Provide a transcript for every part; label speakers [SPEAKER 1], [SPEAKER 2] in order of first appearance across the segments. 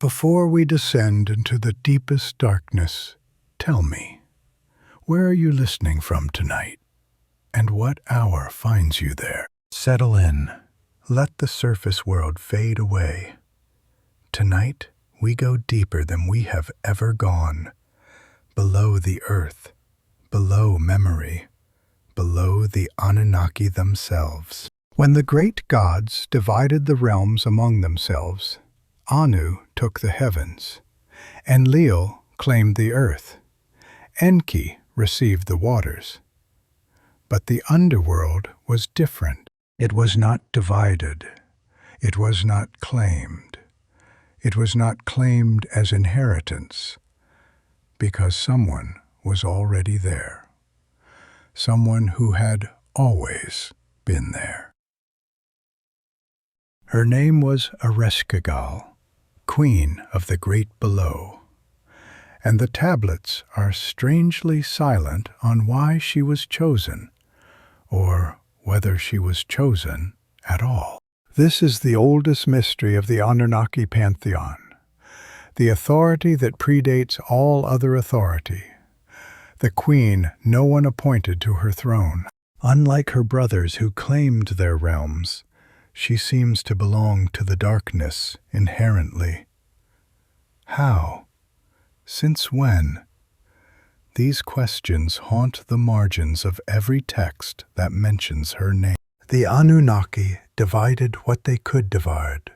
[SPEAKER 1] Before we descend into the deepest darkness, tell me, where are you listening from tonight? And what hour finds you there? Settle in. Let the surface world fade away. Tonight, we go deeper than we have ever gone. Below the earth, below memory, below the Anunnaki themselves. When the great gods divided the realms among themselves, Anu took the heavens, Enlil claimed the earth, Enki received the waters. But the underworld was different. It was not divided. It was not claimed. It was not claimed as inheritance, because someone was already there. Someone who had always been there. Her name was Ereshkigal, Queen of the Great Below, and the tablets are strangely silent on why she was chosen, or whether she was chosen at all. This is the oldest mystery of the Anunnaki pantheon, the authority that predates all other authority, the queen no one appointed to her throne. Unlike her brothers who claimed their realms, she seems to belong to the darkness inherently. How? Since when? These questions haunt the margins of every text that mentions her name. The Anunnaki divided what they could divide,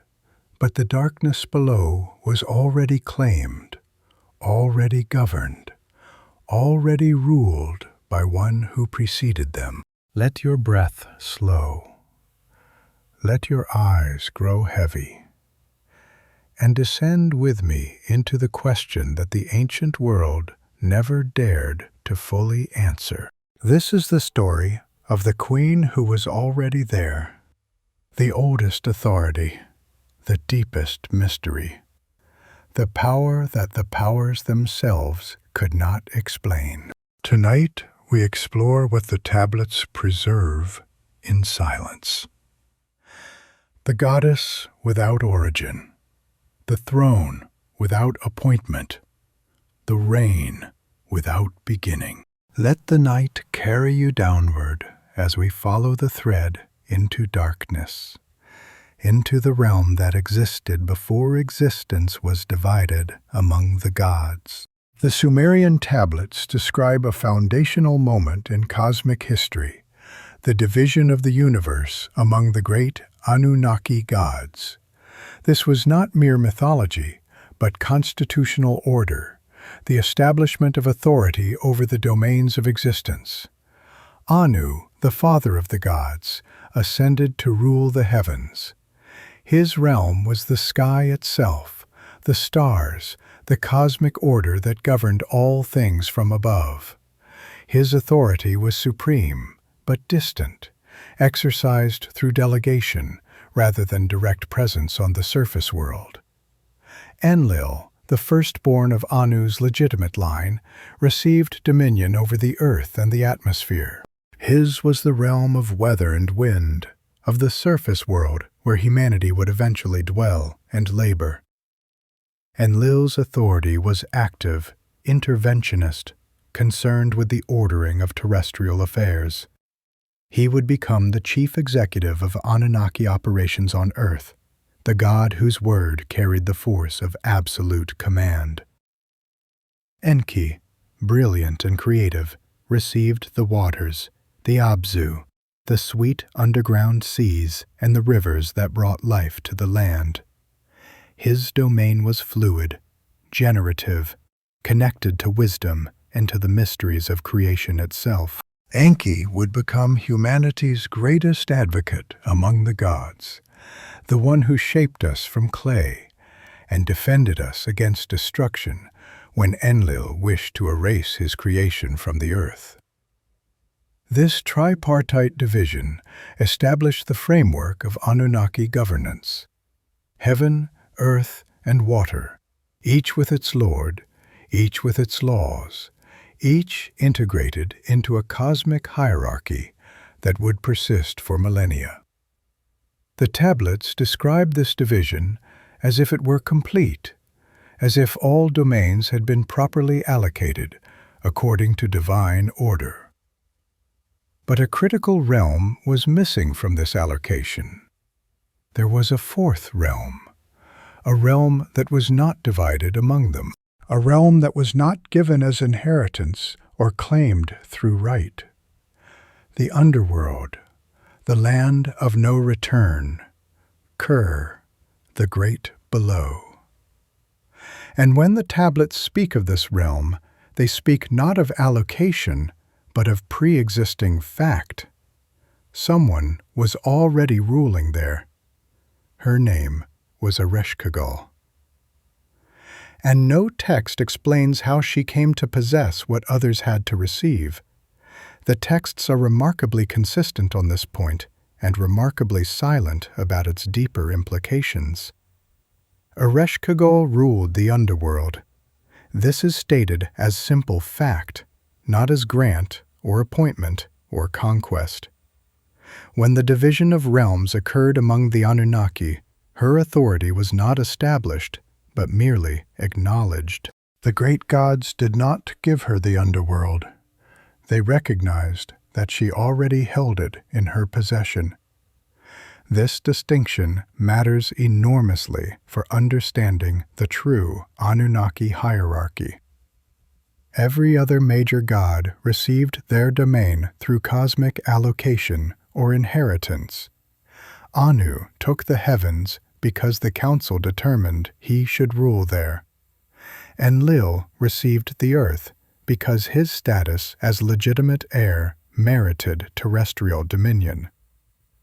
[SPEAKER 1] but the darkness below was already claimed, already governed, already ruled by one who preceded them. Let your breath slow. Let your eyes grow heavy, and descend with me into the question that the ancient world never dared to fully answer. This is the story of the queen who was already there, the oldest authority, the deepest mystery, the power that the powers themselves could not explain. Tonight, we explore what the tablets preserve in silence. The goddess without origin, the throne without appointment, the reign without beginning. Let the night carry you downward as we follow the thread into darkness, into the realm that existed before existence was divided among the gods. The Sumerian tablets describe a foundational moment in cosmic history, the division of the universe among the great Anunnaki gods. This was not mere mythology, but constitutional order, the establishment of authority over the domains of existence. Anu, the father of the gods, ascended to rule the heavens. His realm was the sky itself, the stars, the cosmic order that governed all things from above. His authority was supreme, but distant, exercised through delegation rather than direct presence on the surface world. Enlil, the firstborn of Anu's legitimate line, received dominion over the earth and the atmosphere. His was the realm of weather and wind, of the surface world where humanity would eventually dwell and labor. Enlil's authority was active, interventionist, concerned with the ordering of terrestrial affairs. He would become the chief executive of Anunnaki operations on Earth, the god whose word carried the force of absolute command. Enki, brilliant and creative, received the waters, the Abzu, the sweet underground seas and the rivers that brought life to the land. His domain was fluid, generative, connected to wisdom and to the mysteries of creation itself. Enki would become humanity's greatest advocate among the gods, the one who shaped us from clay and defended us against destruction when Enlil wished to erase his creation from the earth. This tripartite division established the framework of Anunnaki governance. Heaven, earth, and water, each with its lord, each with its laws, each integrated into a cosmic hierarchy that would persist for millennia. The tablets describe this division as if it were complete, as if all domains had been properly allocated according to divine order. But a critical realm was missing from this allocation. There was a fourth realm, a realm that was not divided among them, a realm that was not given as inheritance or claimed through right. The Underworld, the land of no return, Kur, the great below. And when the tablets speak of this realm, they speak not of allocation, but of pre-existing fact. Someone was already ruling there. Her name was Ereshkigal. And no text explains how she came to possess what others had to receive. The texts are remarkably consistent on this point and remarkably silent about its deeper implications. Ereshkigal ruled the underworld. This is stated as simple fact, not as grant or appointment or conquest. When the division of realms occurred among the Anunnaki, her authority was not established, but merely acknowledged. The great gods did not give her the underworld. They recognized that she already held it in her possession. This distinction matters enormously for understanding the true Anunnaki hierarchy. Every other major god received their domain through cosmic allocation or inheritance. Anu took the heavens because the council determined he should rule there. Enlil received the earth because his status as legitimate heir merited terrestrial dominion.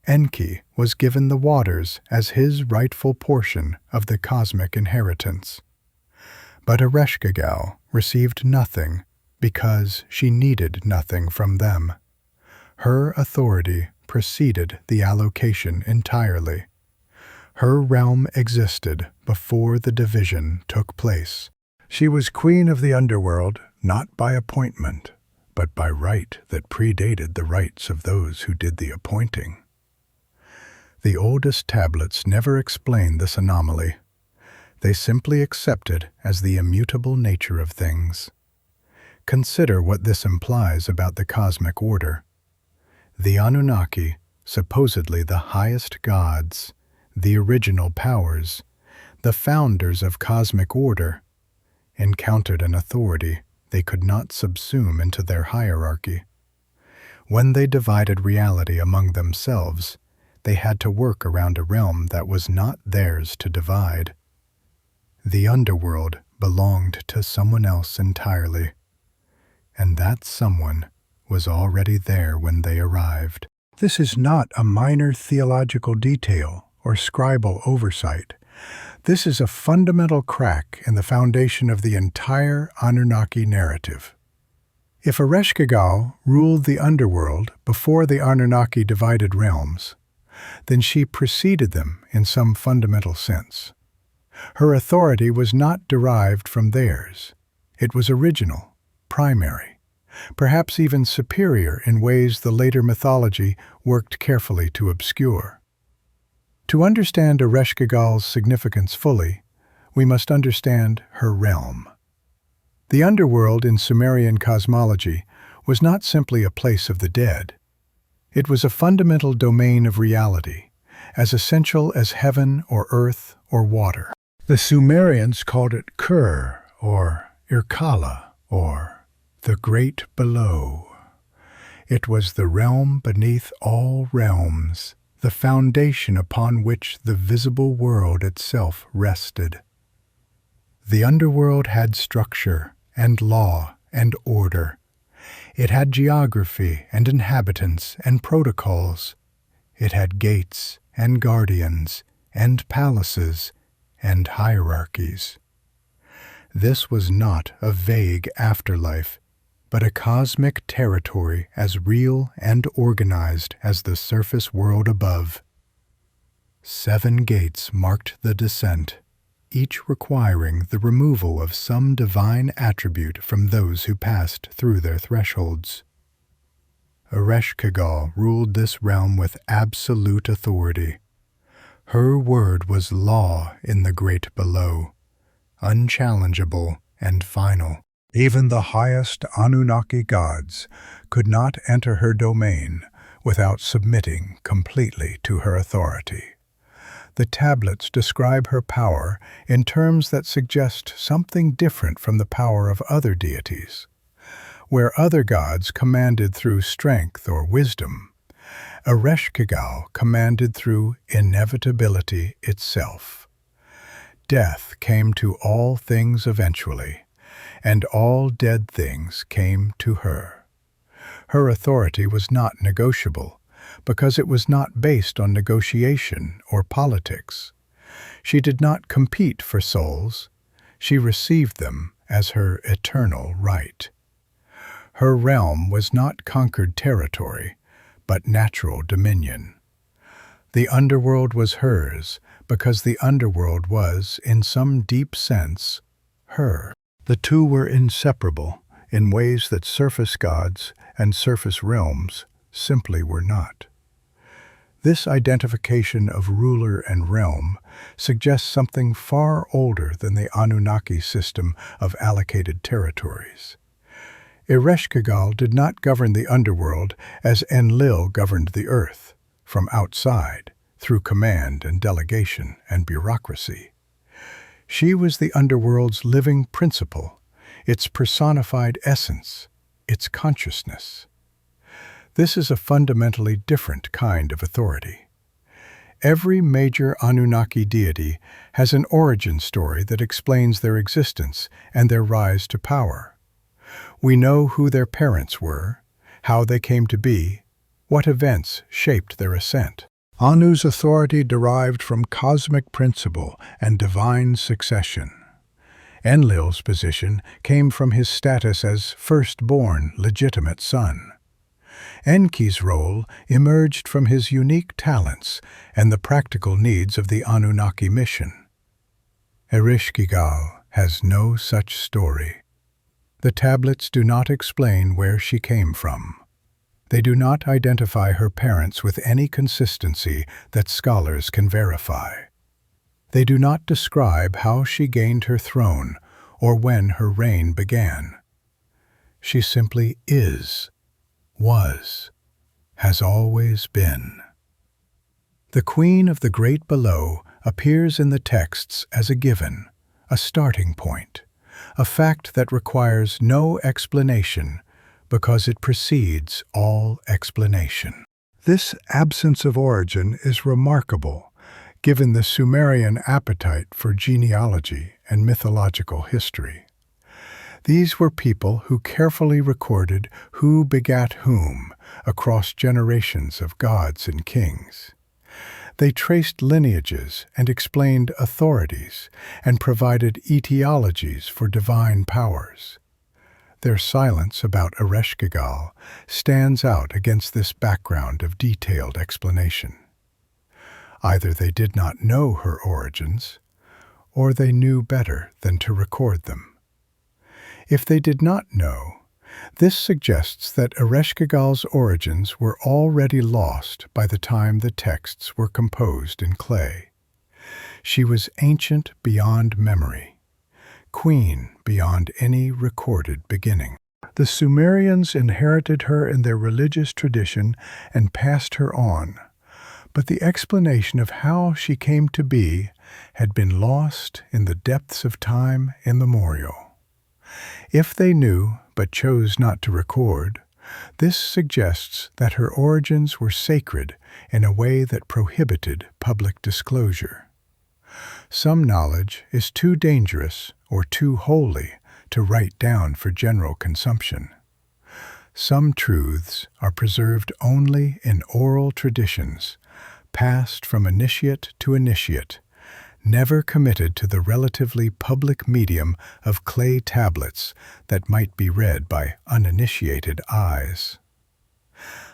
[SPEAKER 1] Enki was given the waters as his rightful portion of the cosmic inheritance. But Ereshkigal received nothing because she needed nothing from them. Her authority preceded the allocation entirely. Her realm existed before the division took place. She was queen of the underworld, not by appointment, but by right that predated the rights of those who did the appointing. The oldest tablets never explain this anomaly. They simply accept it as the immutable nature of things. Consider what this implies about the cosmic order. The Anunnaki, supposedly the highest gods, the original powers, the founders of cosmic order, encountered an authority they could not subsume into their hierarchy. When they divided reality among themselves, they had to work around a realm that was not theirs to divide. The underworld belonged to someone else entirely, and that someone was already there when they arrived. This is not a minor theological detail or scribal oversight. This is a fundamental crack in the foundation of the entire Anunnaki narrative. If Ereshkigal ruled the underworld before the Anunnaki divided realms, then she preceded them in some fundamental sense. Her authority was not derived from theirs. It was original, primary, perhaps even superior in ways the later mythology worked carefully to obscure. To understand Ereshkigal's significance fully, we must understand her realm. The underworld in Sumerian cosmology was not simply a place of the dead. It was a fundamental domain of reality, as essential as heaven or earth or water. The Sumerians called it Kur, or Irkala, or the Great Below. It was the realm beneath all realms, the foundation upon which the visible world itself rested. The underworld had structure and law and order. It had geography and inhabitants and protocols. It had gates and guardians and palaces and hierarchies. This was not a vague afterlife, but a cosmic territory as real and organized as the surface world above. 7 gates marked the descent, each requiring the removal of some divine attribute from those who passed through their thresholds. Ereshkigal ruled this realm with absolute authority. Her word was law in the Great Below, unchallengeable, and final. Even the highest Anunnaki gods could not enter her domain without submitting completely to her authority. The tablets describe her power in terms that suggest something different from the power of other deities. Where other gods commanded through strength or wisdom, Ereshkigal commanded through inevitability itself. Death came to all things eventually, and all dead things came to her. Her authority was not negotiable, because it was not based on negotiation or politics. She did not compete for souls, she received them as her eternal right. Her realm was not conquered territory, but natural dominion. The underworld was hers because the underworld was, in some deep sense, her. The two were inseparable in ways that surface gods and surface realms simply were not. This identification of ruler and realm suggests something far older than the Anunnaki system of allocated territories. Ereshkigal did not govern the underworld as Enlil governed the earth, from outside, through command and delegation and bureaucracy. She was the underworld's living principle, its personified essence, its consciousness. This is a fundamentally different kind of authority. Every major Anunnaki deity has an origin story that explains their existence and their rise to power. We know who their parents were, how they came to be, what events shaped their ascent. Anu's authority derived from cosmic principle and divine succession. Enlil's position came from his status as firstborn legitimate son. Enki's role emerged from his unique talents and the practical needs of the Anunnaki mission. Ereshkigal has no such story. The tablets do not explain where she came from. They do not identify her parents with any consistency that scholars can verify. They do not describe how she gained her throne or when her reign began. She simply is, was, has always been. The Queen of the Great Below appears in the texts as a given, a starting point, a fact that requires no explanation because it precedes all explanation. This absence of origin is remarkable, given the Sumerian appetite for genealogy and mythological history. These were people who carefully recorded who begat whom across generations of gods and kings. They traced lineages and explained authorities and provided etiologies for divine powers. Their silence about Ereshkigal stands out against this background of detailed explanation. Either they did not know her origins, or they knew better than to record them. If they did not know, this suggests that Ereshkigal's origins were already lost by the time the texts were composed in clay. She was ancient beyond memory, queen beyond any recorded beginning. The Sumerians inherited her in their religious tradition and passed her on, but the explanation of how she came to be had been lost in the depths of time immemorial. If they knew but chose not to record, this suggests that her origins were sacred in a way that prohibited public disclosure. Some knowledge is too dangerous or too holy to write down for general consumption. Some truths are preserved only in oral traditions, passed from initiate to initiate, never committed to the relatively public medium of clay tablets that might be read by uninitiated eyes.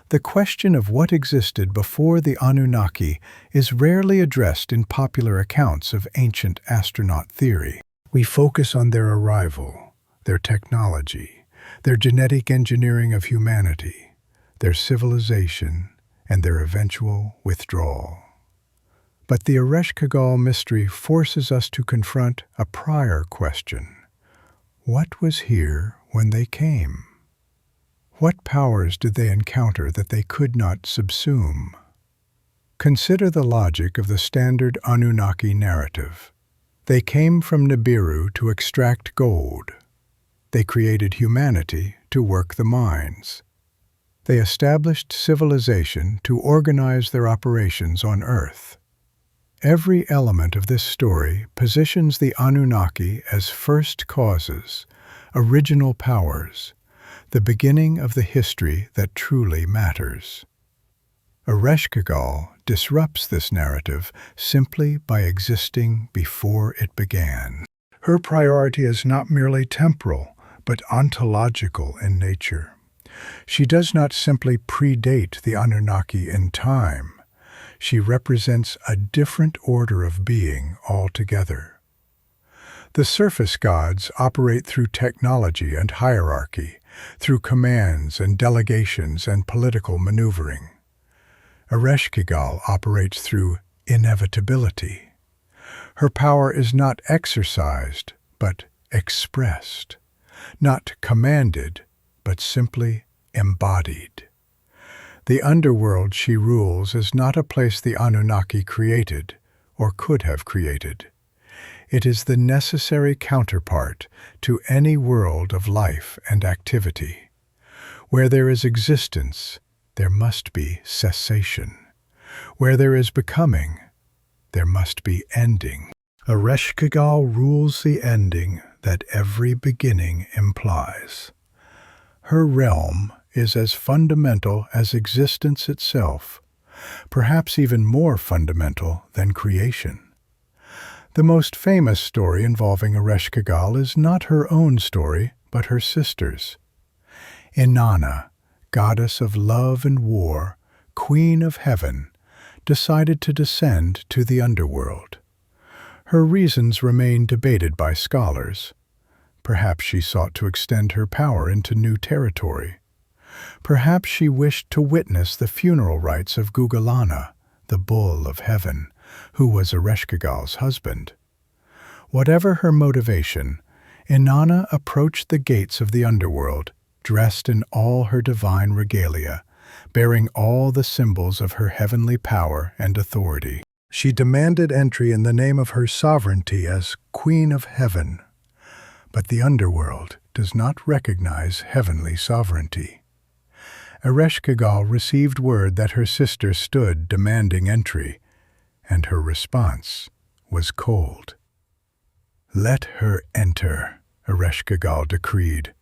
[SPEAKER 1] The question of what existed before the Anunnaki is rarely addressed in popular accounts of ancient astronaut theory. We focus on their arrival, their technology, their genetic engineering of humanity, their civilization, and their eventual withdrawal. But the Ereshkigal mystery forces us to confront a prior question. What was here when they came? What powers did they encounter that they could not subsume? Consider the logic of the standard Anunnaki narrative. They came from Nibiru to extract gold. They created humanity to work the mines. They established civilization to organize their operations on Earth. Every element of this story positions the Anunnaki as first causes, original powers, the beginning of the history that truly matters. Ereshkigal disrupts this narrative simply by existing before it began. Her priority is not merely temporal, but ontological in nature. She does not simply predate the Anunnaki in time. She represents a different order of being altogether. The surface gods operate through technology and hierarchy, through commands and delegations and political maneuvering. Ereshkigal operates through inevitability. Her power is not exercised, but expressed, not commanded, but simply embodied. The underworld she rules is not a place the Anunnaki created or could have created. It is the necessary counterpart to any world of life and activity. Where there is existence, there must be cessation. Where there is becoming, there must be ending. Ereshkigal rules the ending that every beginning implies. Her realm is as fundamental as existence itself, perhaps even more fundamental than creation. The most famous story involving Ereshkigal is not her own story, but her sister's. Inanna, goddess of love and war, queen of heaven, decided to descend to the underworld. Her reasons remain debated by scholars. Perhaps she sought to extend her power into new territory. Perhaps she wished to witness the funeral rites of Gugalana, the bull of heaven, who was Ereshkigal's husband. Whatever her motivation, Inanna approached the gates of the underworld, dressed in all her divine regalia, bearing all the symbols of her heavenly power and authority. She demanded entry in the name of her sovereignty as Queen of Heaven. But the underworld does not recognize heavenly sovereignty. Ereshkigal received word that her sister stood demanding entry, and her response was cold. "Let her enter," Ereshkigal decreed,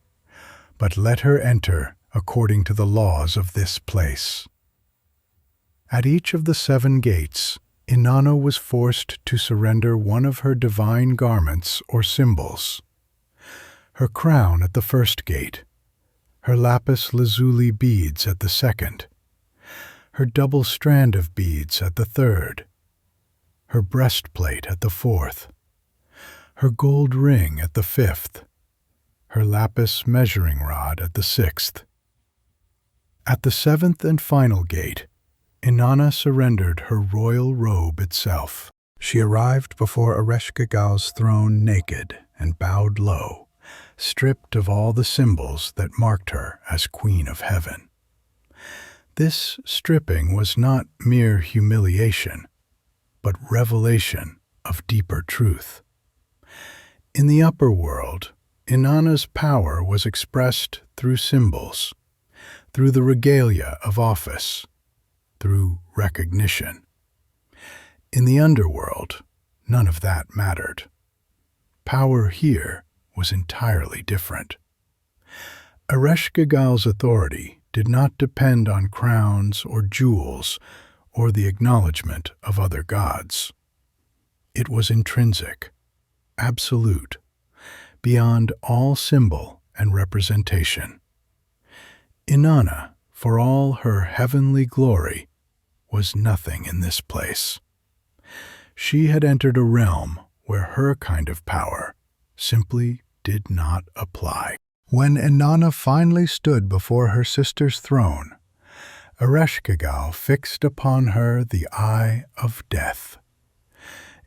[SPEAKER 1] "but let her enter according to the laws of this place." At each of the 7 gates, Inanna was forced to surrender one of her divine garments or symbols. Her crown at the first gate, her Lapis Lazuli beads at the second, her double strand of beads at the third, her breastplate at the fourth, her gold ring at the fifth, her lapis measuring rod at the sixth. At the 7th and final gate, Inanna surrendered her royal robe itself. She arrived before Ereshkigal's throne naked and bowed low, stripped of all the symbols that marked her as Queen of Heaven. This stripping was not mere humiliation, but revelation of deeper truth. In the upper world, Inanna's power was expressed through symbols, through the regalia of office, through recognition. In the underworld, none of that mattered. Power here was entirely different. Ereshkigal's authority did not depend on crowns or jewels or the acknowledgement of other gods. It was intrinsic, absolute, beyond all symbol and representation. Inanna, for all her heavenly glory, was nothing in this place. She had entered a realm where her kind of power simply did not apply. When Inanna finally stood before her sister's throne, Ereshkigal fixed upon her the eye of death.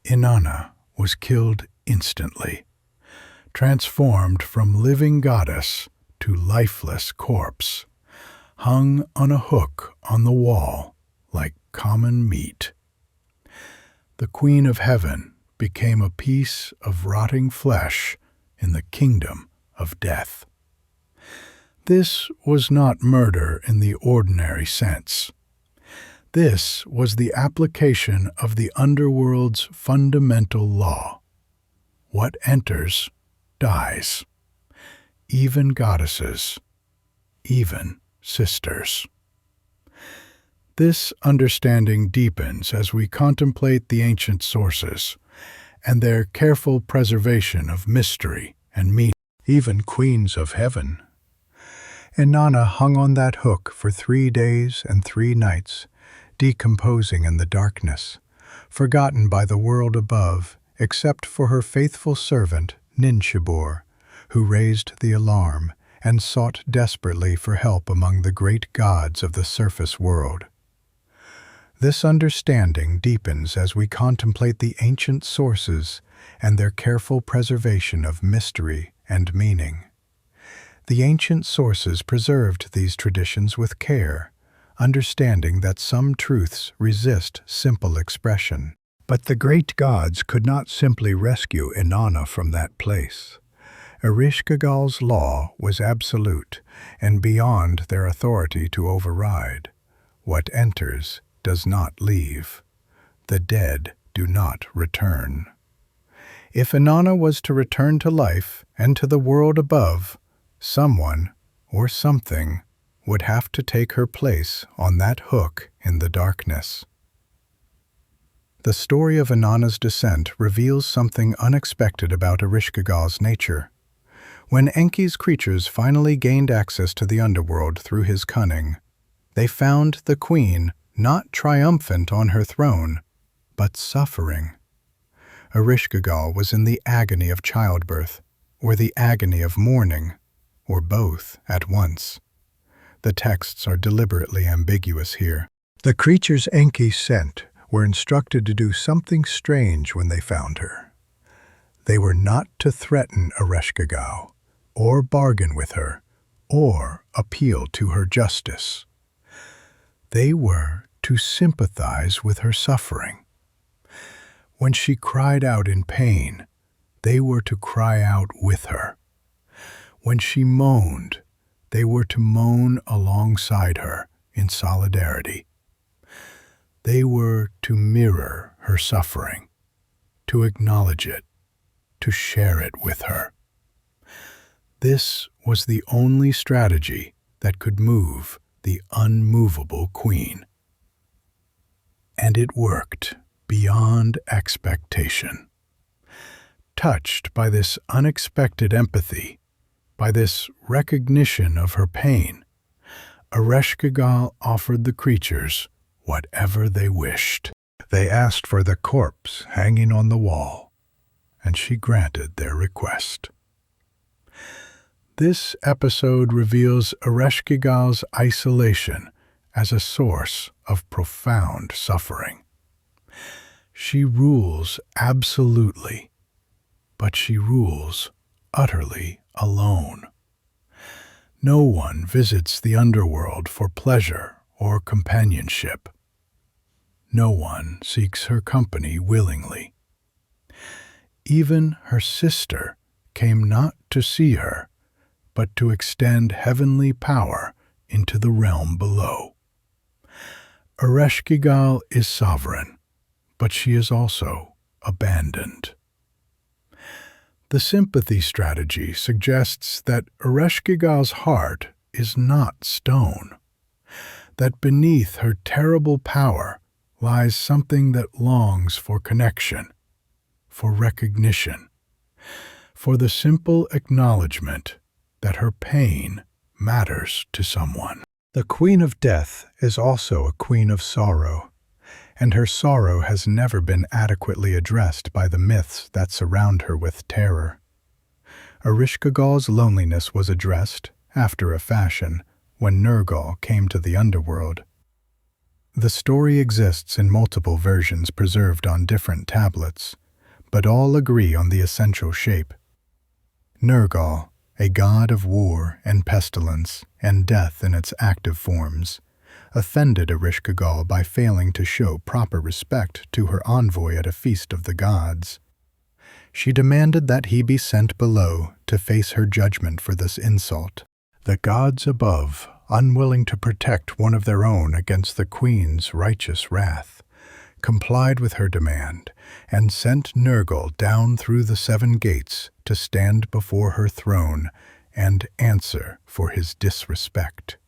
[SPEAKER 1] Inanna was killed instantly, transformed from living goddess to lifeless corpse, hung on a hook on the wall like common meat. The Queen of Heaven became a piece of rotting flesh in the kingdom of death. This was not murder in the ordinary sense. This was the application of the underworld's fundamental law. What enters, dies. Even goddesses, even sisters. This understanding deepens as we contemplate the ancient sources and their careful preservation of mystery and meaning. Even queens of heaven. Inanna hung on that hook for 3 days and 3 nights, decomposing in the darkness, forgotten by the world above, except for her faithful servant, Ninshibur, who raised the alarm and sought desperately for help among the great gods of the surface world. This understanding deepens as we contemplate the ancient sources and their careful preservation of mystery and meaning. The ancient sources preserved these traditions with care, understanding that some truths resist simple expression. But the great gods could not simply rescue Inanna from that place. Ereshkigal's law was absolute and beyond their authority to override. What enters does not leave. The dead do not return. If Inanna was to return to life and to the world above, someone or something would have to take her place on that hook in the darkness. The story of Inanna's descent reveals something unexpected about Ereshkigal's nature. When Enki's creatures finally gained access to the underworld through his cunning, they found the queen not triumphant on her throne, but suffering. Ereshkigal was in the agony of childbirth, or the agony of mourning, or both at once. The texts are deliberately ambiguous here. The creatures Enki sent were instructed to do something strange when they found her. They were not to threaten Ereshkigal, or bargain with her, or appeal to her justice. They were to sympathize with her suffering. When she cried out in pain, they were to cry out with her. When she moaned, they were to moan alongside her in solidarity. They were to mirror her suffering, to acknowledge it, to share it with her. This was the only strategy that could move the unmovable queen. And it worked beyond expectation. Touched by this unexpected empathy, by this recognition of her pain, Ereshkigal offered the creatures whatever they wished. They asked for the corpse hanging on the wall, and she granted their request. This episode reveals Ereshkigal's isolation as a source of profound suffering. She rules absolutely, but she rules utterly alone. No one visits the underworld for pleasure or companionship. No one seeks her company willingly. Even her sister came not to see her, but to extend heavenly power into the realm below. Ereshkigal is sovereign, but she is also abandoned. The sympathy strategy suggests that Ereshkigal's heart is not stone, that beneath her terrible power lies something that longs for connection, for recognition, for the simple acknowledgement that her pain matters to someone. The Queen of Death is also a queen of sorrow, and her sorrow has never been adequately addressed by the myths that surround her with terror. Ereshkigal's loneliness was addressed, after a fashion, when Nergal came to the underworld. The story exists in multiple versions preserved on different tablets, but all agree on the essential shape. Nergal, a god of war and pestilence and death in its active forms, offended Ereshkigal by failing to show proper respect to her envoy at a feast of the gods. She demanded that he be sent below to face her judgment for this insult. The gods above, unwilling to protect one of their own against the queen's righteous wrath, complied with her demand and sent Nergal down through the 7 gates to stand before her throne and answer for his disrespect.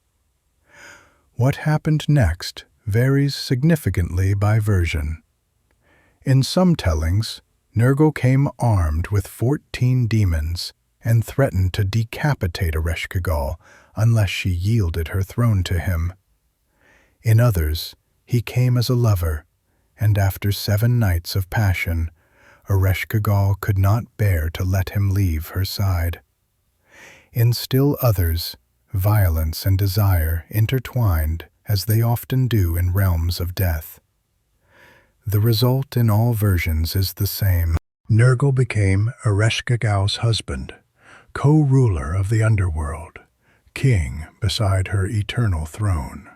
[SPEAKER 1] What happened next varies significantly by version. In some tellings, Nergal came armed with 14 demons and threatened to decapitate Ereshkigal unless she yielded her throne to him. In others, he came as a lover, and after 7 nights of passion, Ereshkigal could not bear to let him leave her side. In still others, violence and desire intertwined as they often do in realms of death. The result in all versions is the same. Nergal became Ereshkigal's husband, co-ruler of the Underworld, king beside her eternal throne.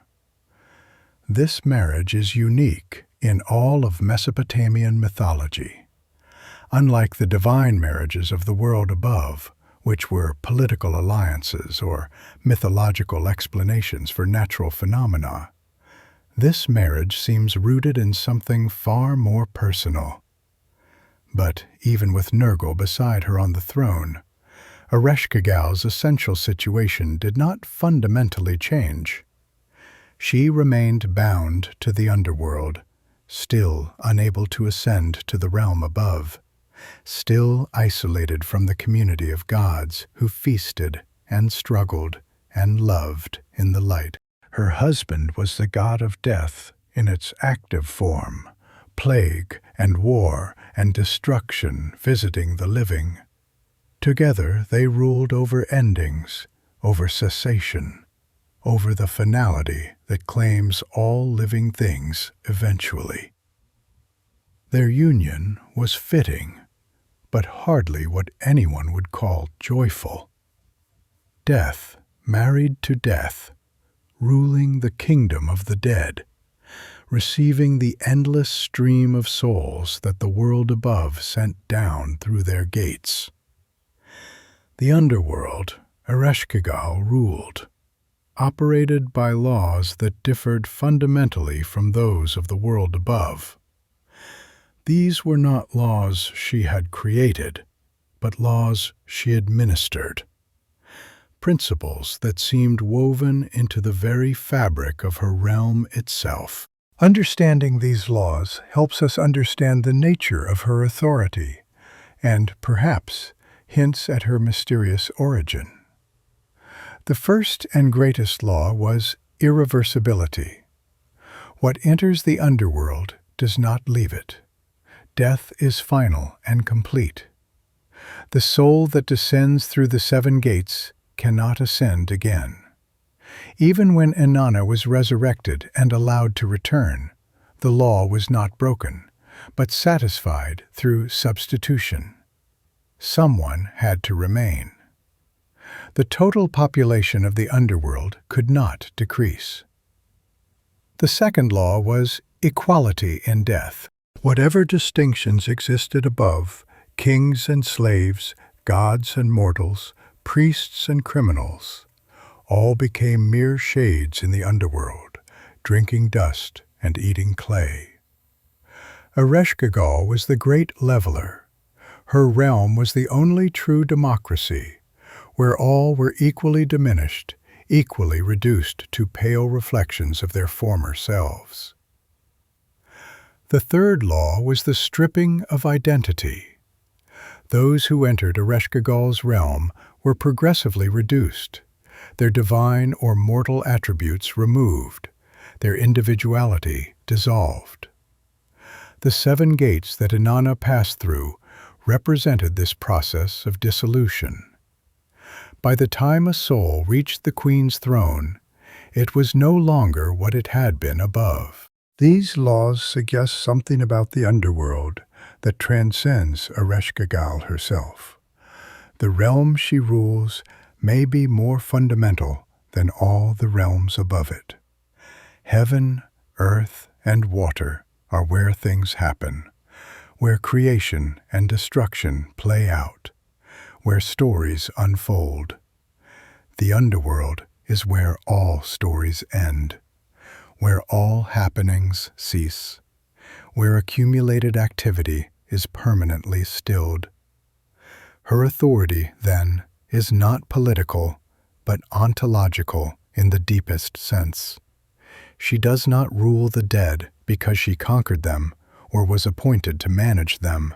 [SPEAKER 1] This marriage is unique in all of Mesopotamian mythology. Unlike the divine marriages of the world above, which were political alliances or mythological explanations for natural phenomena, this marriage seems rooted in something far more personal. But even with Nergal beside her on the throne, Ereshkigal's essential situation did not fundamentally change. She remained bound to the underworld, still unable to ascend to the realm above, still isolated from the community of gods who feasted and struggled and loved in the light. Her husband was the god of death in its active form, plague and war and destruction visiting the living. Together they ruled over endings, over cessation, over the finality that claims all living things eventually. Their union was fitting, but hardly what anyone would call joyful. Death married to death, ruling the kingdom of the dead, receiving the endless stream of souls that the world above sent down through their gates. The underworld, Ereshkigal ruled, operated by laws that differed fundamentally from those of the world above. These were not laws she had created, but laws she administered. Principles that seemed woven into the very fabric of her realm itself. Understanding these laws helps us understand the nature of her authority, and perhaps hints at her mysterious origin. The first and greatest law was irreversibility. What enters the underworld does not leave it. Death is final and complete. The soul that descends through the 7 gates cannot ascend again. Even when Inanna was resurrected and allowed to return, the law was not broken, but satisfied through substitution. Someone had to remain. The total population of the underworld could not decrease. The second law was equality in death. Whatever distinctions existed above, kings and slaves, gods and mortals, priests and criminals, all became mere shades in the underworld, drinking dust and eating clay. Ereshkigal was the great leveler. Her realm was the only true democracy, where all were equally diminished, equally reduced to pale reflections of their former selves. The third law was the stripping of identity. Those who entered Ereshkigal's realm were progressively reduced, their divine or mortal attributes removed, their individuality dissolved. The 7 gates that Inanna passed through represented this process of dissolution. By the time a soul reached the queen's throne, It was no longer what it had been above. These laws suggest something about the underworld that transcends Ereshkigal herself. The realm she rules may be more fundamental than all the realms above it. Heaven, earth, and water are where things happen, where creation and destruction play out, where stories unfold. The underworld is where all stories end, where all happenings cease, where accumulated activity is permanently stilled. Her authority, then, is not political, but ontological in the deepest sense. She does not rule the dead because she conquered them or was appointed to manage them.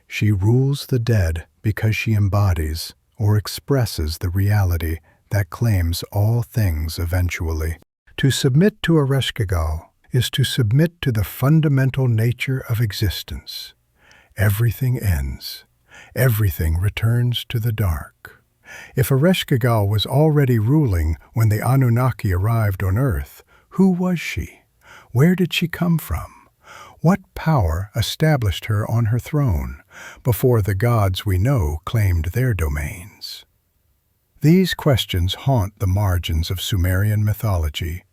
[SPEAKER 1] She rules the dead because she embodies or expresses the reality that claims all things eventually. To submit to Ereshkigal is to submit to the fundamental nature of existence. Everything ends. Everything returns to the dark. If Ereshkigal was already ruling when the Anunnaki arrived on Earth, who was she? Where did she come from? What power established her on her throne before the gods we know claimed their domains? These questions haunt the margins of Sumerian mythology,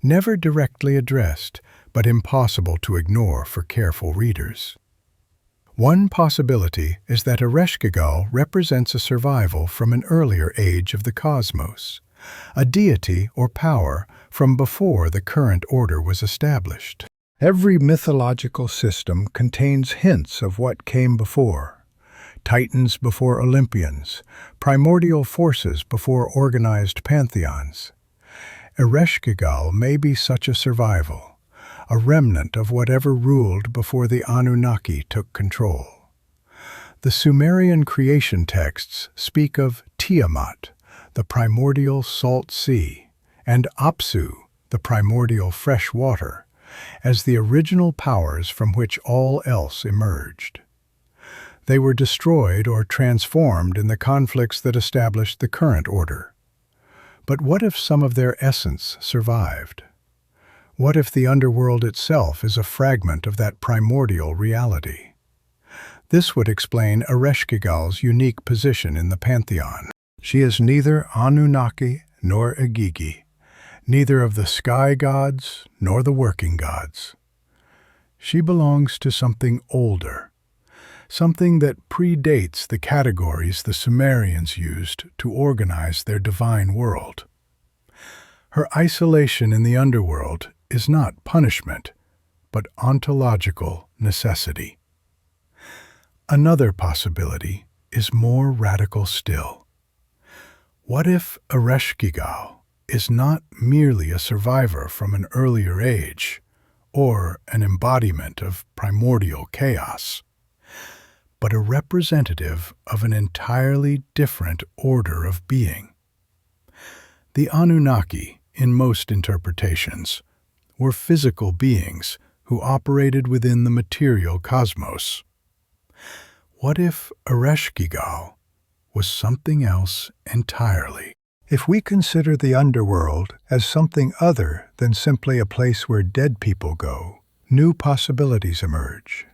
[SPEAKER 1] never directly addressed, but impossible to ignore for careful readers. One possibility is that Ereshkigal represents a survival from an earlier age of the cosmos, a deity or power from before the current order was established. Every mythological system contains hints of what came before. Titans before Olympians, primordial forces before organized pantheons. Ereshkigal may be such a survival, a remnant of whatever ruled before the Anunnaki took control. The Sumerian creation texts speak of Tiamat, the primordial salt sea, and Apsu, the primordial fresh water, as the original powers from which all else emerged. They were destroyed or transformed in the conflicts that established the current order. But what if some of their essence survived? What if the underworld itself is a fragment of that primordial reality? This would explain Ereshkigal's unique position in the pantheon. She is neither Anunnaki nor Igigi, neither of the sky gods nor the working gods. She belongs to something older, something that predates the categories the Sumerians used to organize their divine world. Her isolation in the underworld is not punishment, but ontological necessity. Another possibility is more radical still. What if Ereshkigal is not merely a survivor from an earlier age, or an embodiment of primordial chaos, but a representative of an entirely different order of being? The Anunnaki, in most interpretations, were physical beings who operated within the material cosmos. What if Ereshkigal was something else entirely? If we consider the underworld as something other than simply a place where dead people go, new possibilities emerge.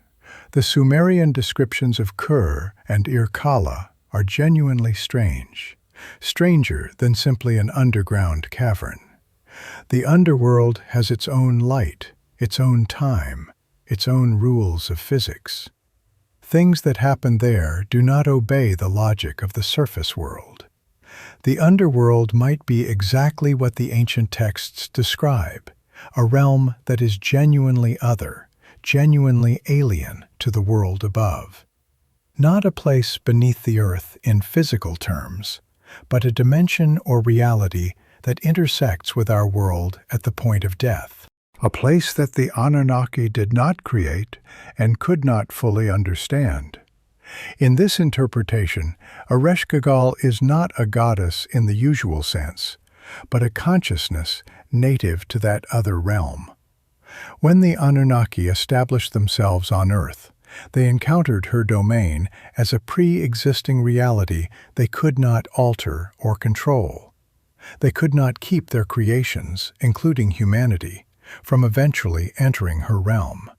[SPEAKER 1] The Sumerian descriptions of Kur and Irkalla are genuinely strange, stranger than simply an underground cavern. The underworld has its own light, its own time, its own rules of physics. Things that happen there do not obey the logic of the surface world. The underworld might be exactly what the ancient texts describe, a realm that is genuinely other, genuinely alien to the world above. Not a place beneath the earth in physical terms, but a dimension or reality that intersects with our world at the point of death. A place that the Anunnaki did not create and could not fully understand. In this interpretation, Ereshkigal is not a goddess in the usual sense, but a consciousness native to that other realm. When the Anunnaki established themselves on Earth, they encountered her domain as a pre-existing reality they could not alter or control. They could not keep their creations, including humanity, from eventually entering her realm.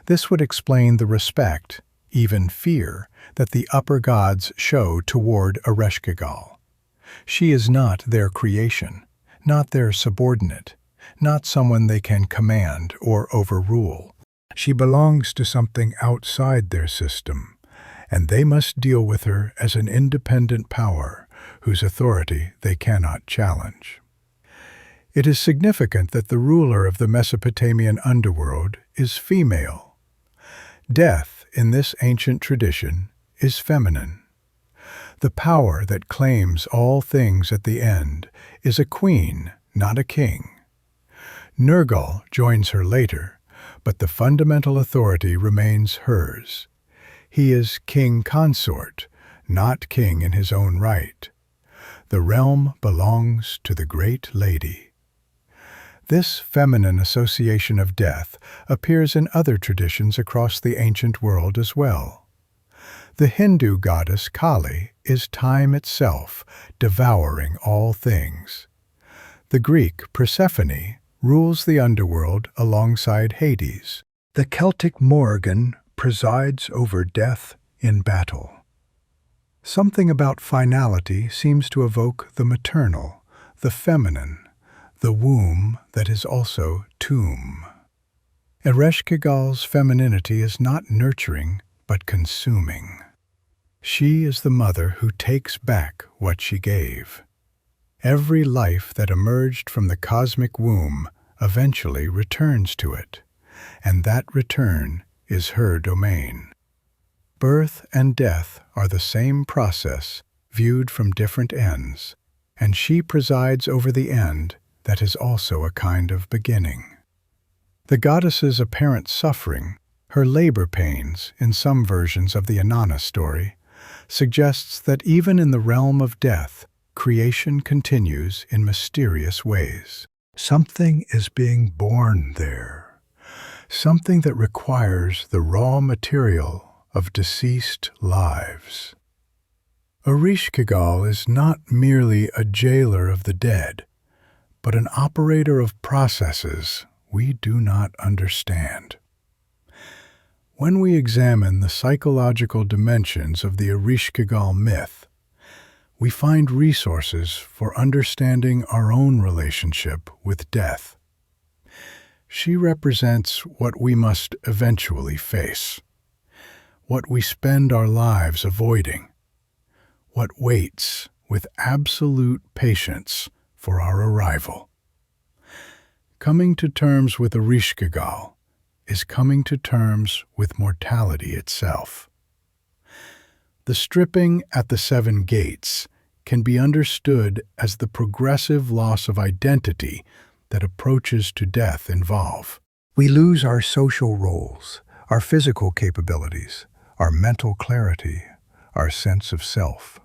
[SPEAKER 1] This would explain the respect, even fear, that the upper gods show toward Ereshkigal. She is not their creation, not their subordinate, not someone they can command or overrule. She belongs to something outside their system, and they must deal with her as an independent power whose authority they cannot challenge. It is significant that the ruler of the Mesopotamian underworld is female. Death, in this ancient tradition, is feminine. The power that claims all things at the end is a queen, not a king. Nergal joins her later, but the fundamental authority remains hers. He is king consort, not king in his own right. The realm belongs to the great lady. This feminine association of death appears in other traditions across the ancient world as well. The Hindu goddess Kali is time itself, devouring all things. The Greek Persephone rules the underworld alongside Hades. The Celtic Morrigan presides over death in battle. Something about finality seems to evoke the maternal, the feminine, the womb that is also tomb. Ereshkigal's femininity is not nurturing, but consuming. She is the mother who takes back what she gave. Every life that emerged from the cosmic womb eventually returns to it, and that return is her domain. Birth and death are the same process, viewed from different ends, and she presides over the end that is also a kind of beginning. The goddess's apparent suffering, her labor pains in some versions of the Inanna story, suggests that even in the realm of death, creation continues in mysterious ways. Something is being born there, something that requires the raw material of deceased lives. Ereshkigal is not merely a jailer of the dead, but an operator of processes we do not understand. When we examine the psychological dimensions of the Ereshkigal myth, we find resources for understanding our own relationship with death. She represents what we must eventually face, what we spend our lives avoiding, what waits with absolute patience for our arrival. Coming to terms with Ereshkigal is coming to terms with mortality itself. The stripping at the seven gates can be understood as the progressive loss of identity that approaches to death involve. We lose our social roles, our physical capabilities, our mental clarity, our sense of self.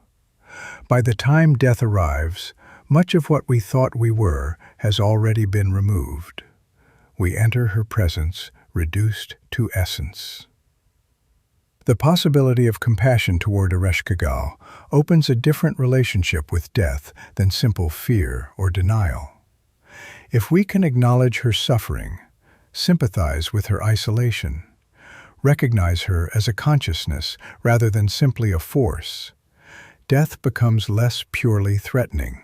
[SPEAKER 1] By the time death arrives, much of what we thought we were has already been removed. We enter her presence reduced to essence. The possibility of compassion toward Ereshkigal opens a different relationship with death than simple fear or denial. If we can acknowledge her suffering, sympathize with her isolation, recognize her as a consciousness rather than simply a force, death becomes less purely threatening.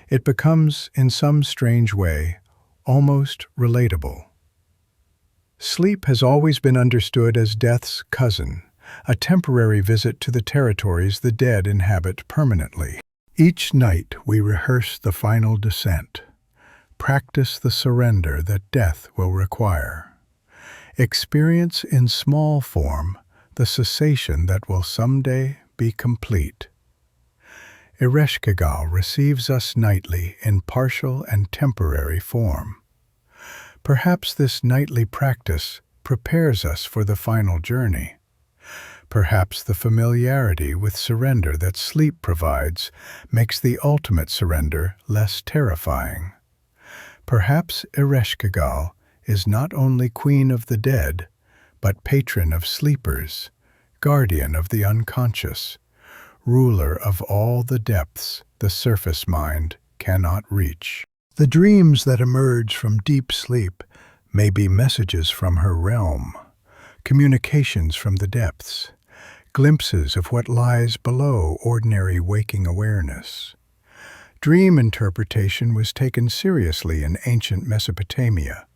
[SPEAKER 1] It becomes, in some strange way, almost relatable. Sleep has always been understood as death's cousin, a temporary visit to the territories the dead inhabit permanently. Each night we rehearse the final descent, practice the surrender that death will require, experience in small form the cessation that will someday be complete. Ereshkigal receives us nightly in partial and temporary form. Perhaps this nightly practice prepares us for the final journey. Perhaps the familiarity with surrender that sleep provides makes the ultimate surrender less terrifying. Perhaps Ereshkigal is not only queen of the dead, but patron of sleepers, guardian of the unconscious, ruler of all the depths the surface mind cannot reach. The dreams that emerge from deep sleep may be messages from her realm, communications from the depths, glimpses of what lies below ordinary waking awareness. Dream interpretation was taken seriously in ancient Mesopotamia,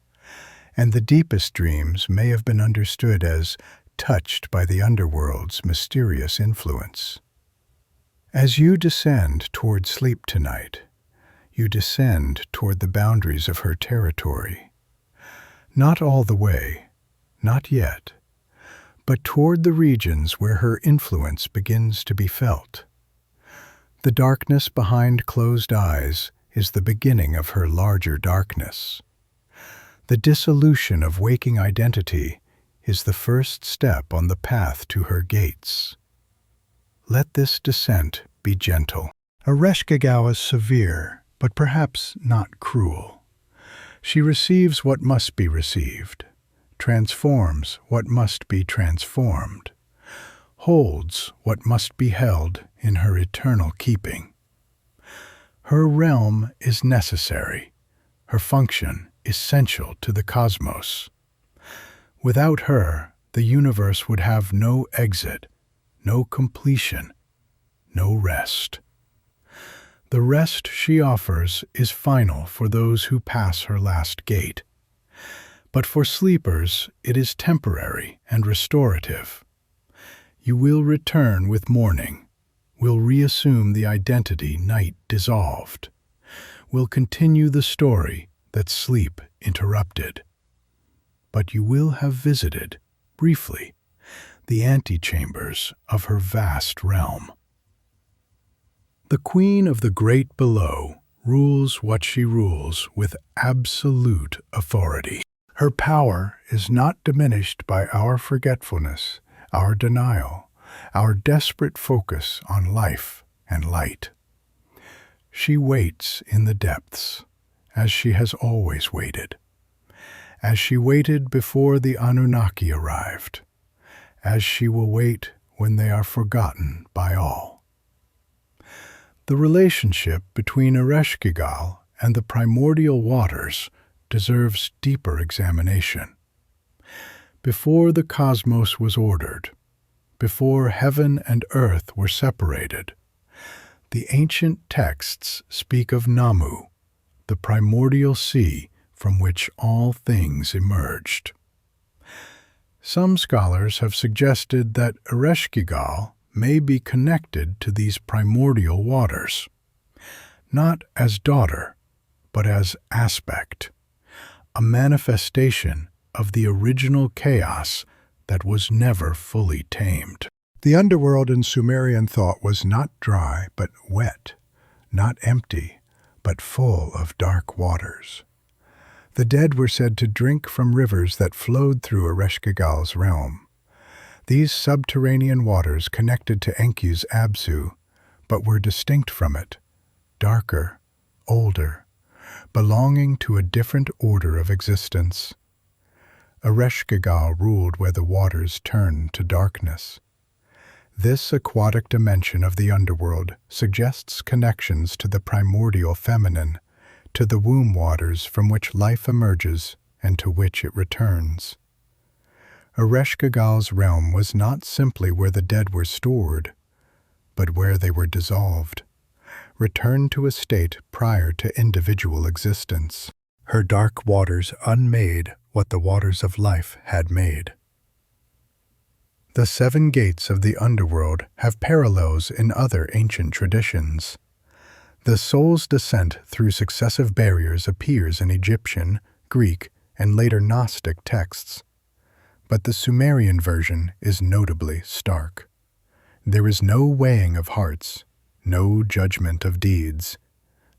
[SPEAKER 1] and the deepest dreams may have been understood as touched by the underworld's mysterious influence. As you descend toward sleep tonight, you descend toward the boundaries of her territory. Not all the way, not yet, but toward the regions where her influence begins to be felt. The darkness behind closed eyes is the beginning of her larger darkness. The dissolution of waking identity is the first step on the path to her gates. Let this descent be gentle. Ereshkigal is severe, but perhaps not cruel. She receives what must be received, transforms what must be transformed, holds what must be held in her eternal keeping. Her realm is necessary, her function essential to the cosmos. Without her, the universe would have no exit, no completion, no rest. The rest she offers is final for those who pass her last gate. But for sleepers, it is temporary and restorative. You will return with morning, will reassume the identity night dissolved, will continue the story that sleep interrupted. But you will have visited, briefly, the antechambers of her vast realm. The Queen of the Great Below rules what she rules with absolute authority. Her power is not diminished by our forgetfulness, our denial, our desperate focus on life and light. She waits in the depths, as she has always waited, as she waited before the Anunnaki arrived, as she will wait when they are forgotten by all. The relationship between Ereshkigal and the primordial waters deserves deeper examination. Before the cosmos was ordered, before heaven and earth were separated, the ancient texts speak of Nammu, the primordial sea from which all things emerged. Some scholars have suggested that Ereshkigal may be connected to these primordial waters, not as daughter, but as aspect, a manifestation of the original chaos that was never fully tamed. The underworld in Sumerian thought was not dry but wet, not empty but full of dark waters. The dead were said to drink from rivers that flowed through Ereshkigal's realm. These subterranean waters connected to Enki's Absu, but were distinct from it, darker, older, belonging to a different order of existence. Ereshkigal ruled where the waters turned to darkness. This aquatic dimension of the underworld suggests connections to the primordial feminine, to the womb waters from which life emerges and to which it returns. Ereshkigal's realm was not simply where the dead were stored, but where they were dissolved, returned to a state prior to individual existence. Her dark waters unmade what the waters of life had made. The 7 gates of the underworld have parallels in other ancient traditions. The soul's descent through successive barriers appears in Egyptian, Greek, and later Gnostic texts, but the Sumerian version is notably stark. There is no weighing of hearts, no judgment of deeds.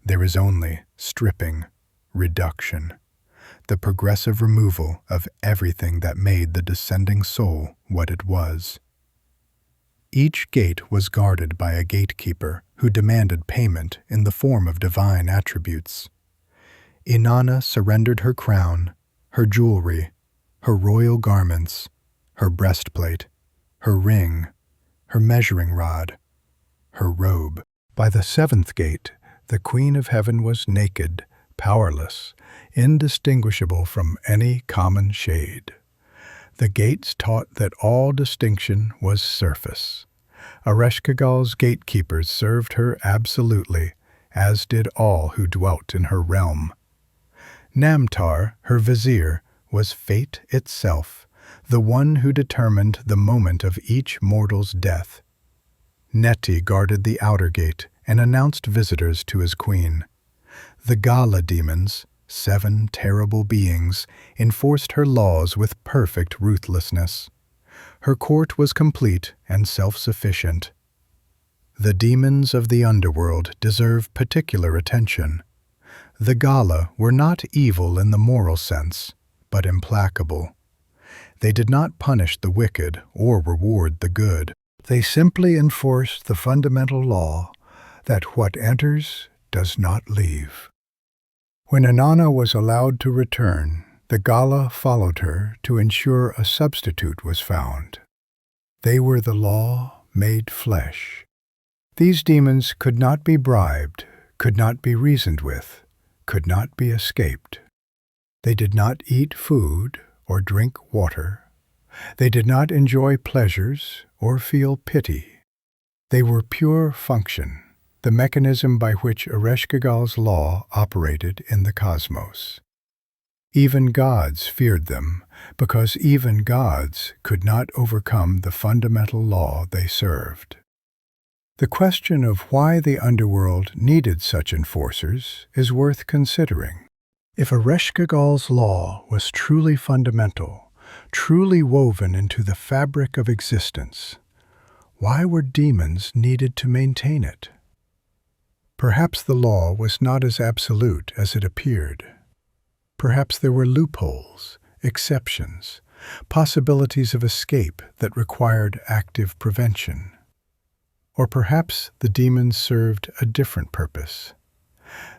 [SPEAKER 1] There is only stripping, reduction, the progressive removal of everything that made the descending soul what it was. Each gate was guarded by a gatekeeper who demanded payment in the form of divine attributes. Inanna surrendered her crown, her jewelry, her royal garments, her breastplate, her ring, her measuring rod, her robe. By the 7th gate, the Queen of Heaven was naked, powerless, indistinguishable from any common shade. The gates taught that all distinction was surface. Ereshkigal's gatekeepers served her absolutely, as did all who dwelt in her realm. Namtar, her vizier, was fate itself, the one who determined the moment of each mortal's death. Neti guarded the outer gate and announced visitors to his queen. The Gala demons, 7 terrible beings, enforced her laws with perfect ruthlessness. Her court was complete and self-sufficient. The demons of the underworld deserve particular attention. The Gala were not evil in the moral sense, but implacable. They did not punish the wicked or reward the good. They simply enforced the fundamental law that what enters does not leave. When Inanna was allowed to return, the Gala followed her to ensure a substitute was found. They were the law made flesh. These demons could not be bribed, could not be reasoned with, could not be escaped. They did not eat food or drink water. They did not enjoy pleasures or feel pity. They were pure function, the mechanism by which Ereshkigal's law operated in the cosmos. Even gods feared them, because even gods could not overcome the fundamental law they served. The question of why the underworld needed such enforcers is worth considering. If Ereshkigal's law was truly fundamental, truly woven into the fabric of existence, why were demons needed to maintain it? Perhaps the law was not as absolute as it appeared. Perhaps there were loopholes, exceptions, possibilities of escape that required active prevention. Or perhaps the demons served a different purpose.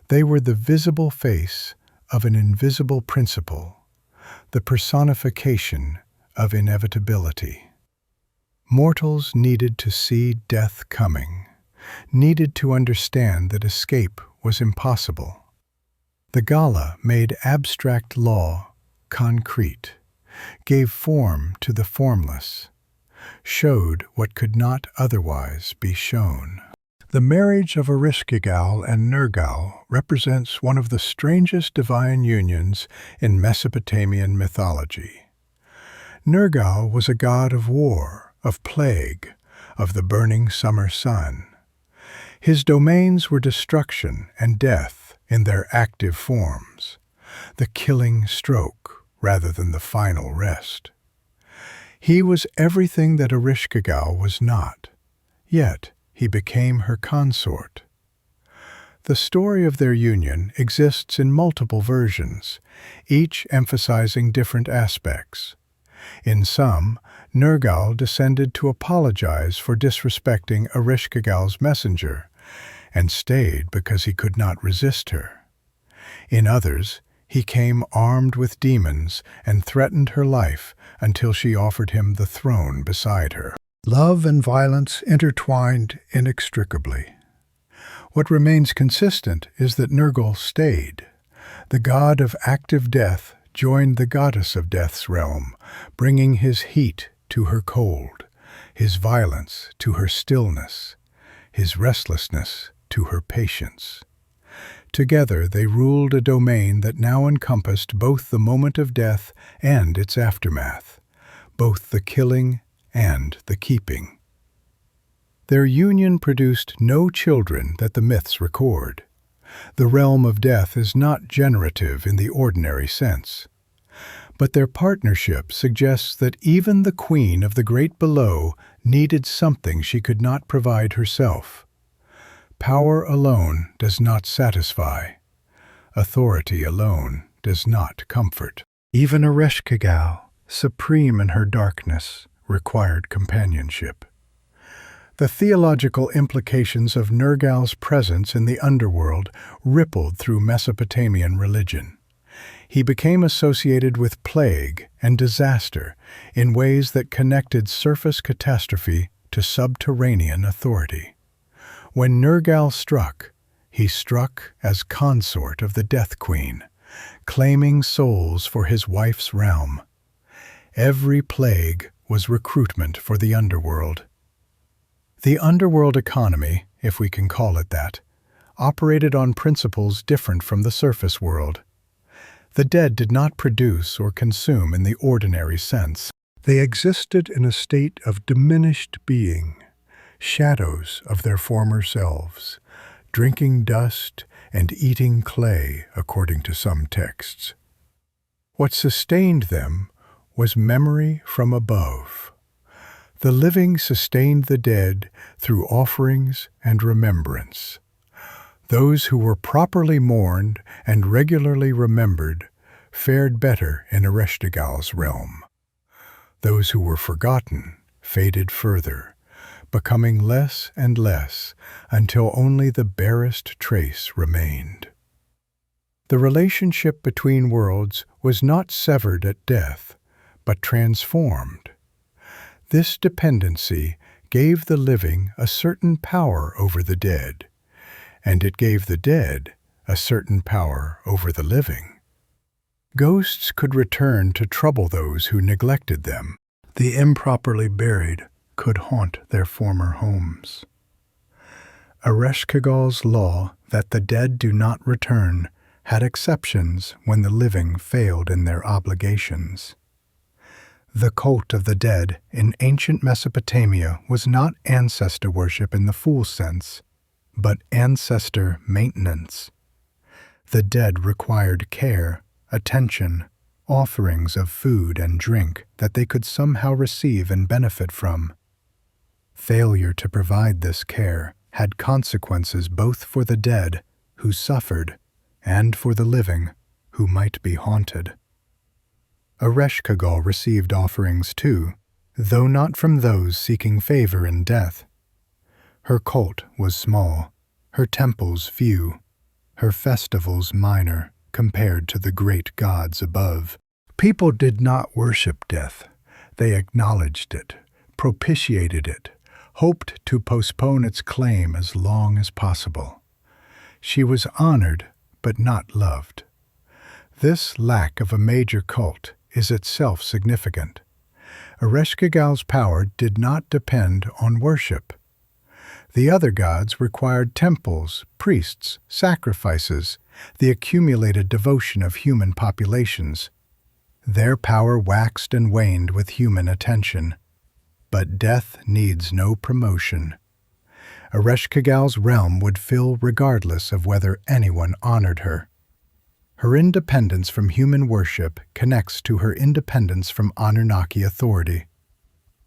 [SPEAKER 1] They were the visible face of an invisible principle, the personification of inevitability. Mortals needed to see death coming, needed to understand that escape was impossible. The Gala made abstract law concrete, gave form to the formless, showed what could not otherwise be shown. The marriage of Ereshkigal and Nergal represents one of the strangest divine unions in Mesopotamian mythology. Nergal was a god of war, of plague, of the burning summer sun. His domains were destruction and death in their active forms, the killing stroke rather than the final rest. He was everything that Ereshkigal was not, yet he became her consort. The story of their union exists in multiple versions, each emphasizing different aspects. In some, Nergal descended to apologize for disrespecting Ereshkigal's messenger, and stayed because he could not resist her. In others, he came armed with demons and threatened her life until she offered him the throne beside her. Love and violence intertwined inextricably. What remains consistent is that Nergal stayed. The god of active death joined the goddess of death's realm, bringing his heat to her cold, his violence to her stillness, his restlessness to her patience. Together they ruled a domain that now encompassed both the moment of death and its aftermath, both the killing and the keeping. Their union produced no children that the myths record. The realm of death is not generative in the ordinary sense. But their partnership suggests that even the queen of the great below needed something she could not provide herself. Power alone does not satisfy. Authority alone does not comfort. Even Ereshkigal, supreme in her darkness, required companionship. The theological implications of Nergal's presence in the underworld rippled through Mesopotamian religion. He became associated with plague and disaster in ways that connected surface catastrophe to subterranean authority. When Nergal struck, he struck as consort of the Death Queen, claiming souls for his wife's realm. Every plague was recruitment for the underworld. The underworld economy, if we can call it that, operated on principles different from the surface world. The dead did not produce or consume in the ordinary sense. They existed in a state of diminished being, shadows of their former selves, drinking dust and eating clay, according to some texts. What sustained them was memory from above. The living sustained the dead through offerings and remembrance. Those who were properly mourned and regularly remembered fared better in Ereshkigal's realm. Those who were forgotten faded further, becoming less and less until only the barest trace remained. The relationship between worlds was not severed at death, but transformed. This dependency gave the living a certain power over the dead, and it gave the dead a certain power over the living. Ghosts could return to trouble those who neglected them. The improperly buried could haunt their former homes. Ereshkigal's law that the dead do not return had exceptions when the living failed in their obligations. The cult of the dead in ancient Mesopotamia was not ancestor worship in the full sense, but ancestor maintenance. The dead required care, attention, offerings of food and drink that they could somehow receive and benefit from. Failure to provide this care had consequences both for the dead, who suffered, and for the living, who might be haunted. Ereshkigal received offerings too, though not from those seeking favor in death. Her cult was small, her temples few, her festivals minor compared to the great gods above. People did not worship death. They acknowledged it, propitiated it, hoped to postpone its claim as long as possible. She was honored, but not loved. This lack of a major cult is itself significant. Ereshkigal's power did not depend on worship. The other gods required temples, priests, sacrifices, the accumulated devotion of human populations. Their power waxed and waned with human attention. But death needs no promotion. Ereshkigal's realm would fill regardless of whether anyone honored her. Her independence from human worship connects to her independence from Anunnaki authority.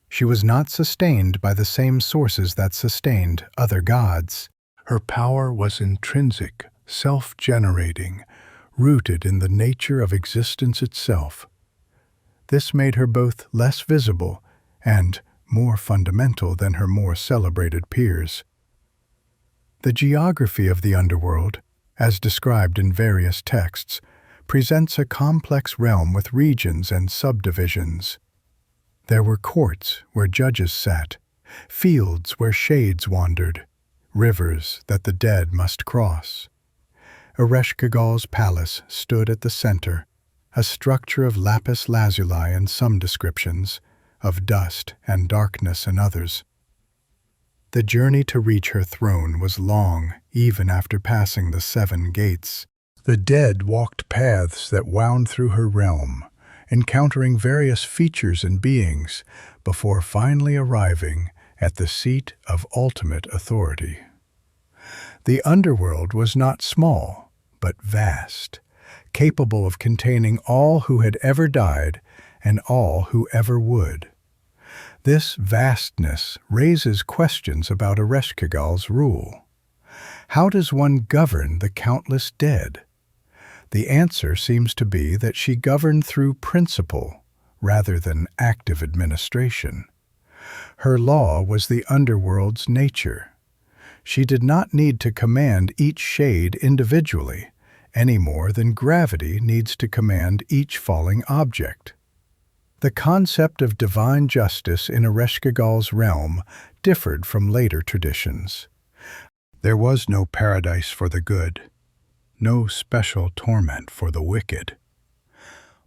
[SPEAKER 1] She was not sustained by the same sources that sustained other gods. Her power was intrinsic, self-generating, rooted in the nature of existence itself. This made her both less visible and more fundamental than her more celebrated peers. The geography of the underworld, as described in various texts, presents a complex realm with regions and subdivisions. There were courts where judges sat, fields where shades wandered, rivers that the dead must cross. Ereshkigal's palace stood at the center, a structure of lapis lazuli in some descriptions, of dust and darkness in others. The journey to reach her throne was long, even after passing the 7 gates. The dead walked paths that wound through her realm, encountering various features and beings before finally arriving at the seat of ultimate authority. The underworld was not small, but vast, capable of containing all who had ever died and all who ever would. This vastness raises questions about Ereshkigal's rule. How does one govern the countless dead? The answer seems to be that she governed through principle rather than active administration. Her law was the underworld's nature. She did not need to command each shade individually, any more than gravity needs to command each falling object. The concept of divine justice in Ereshkigal's realm differed from later traditions. There was no paradise for the good, no special torment for the wicked.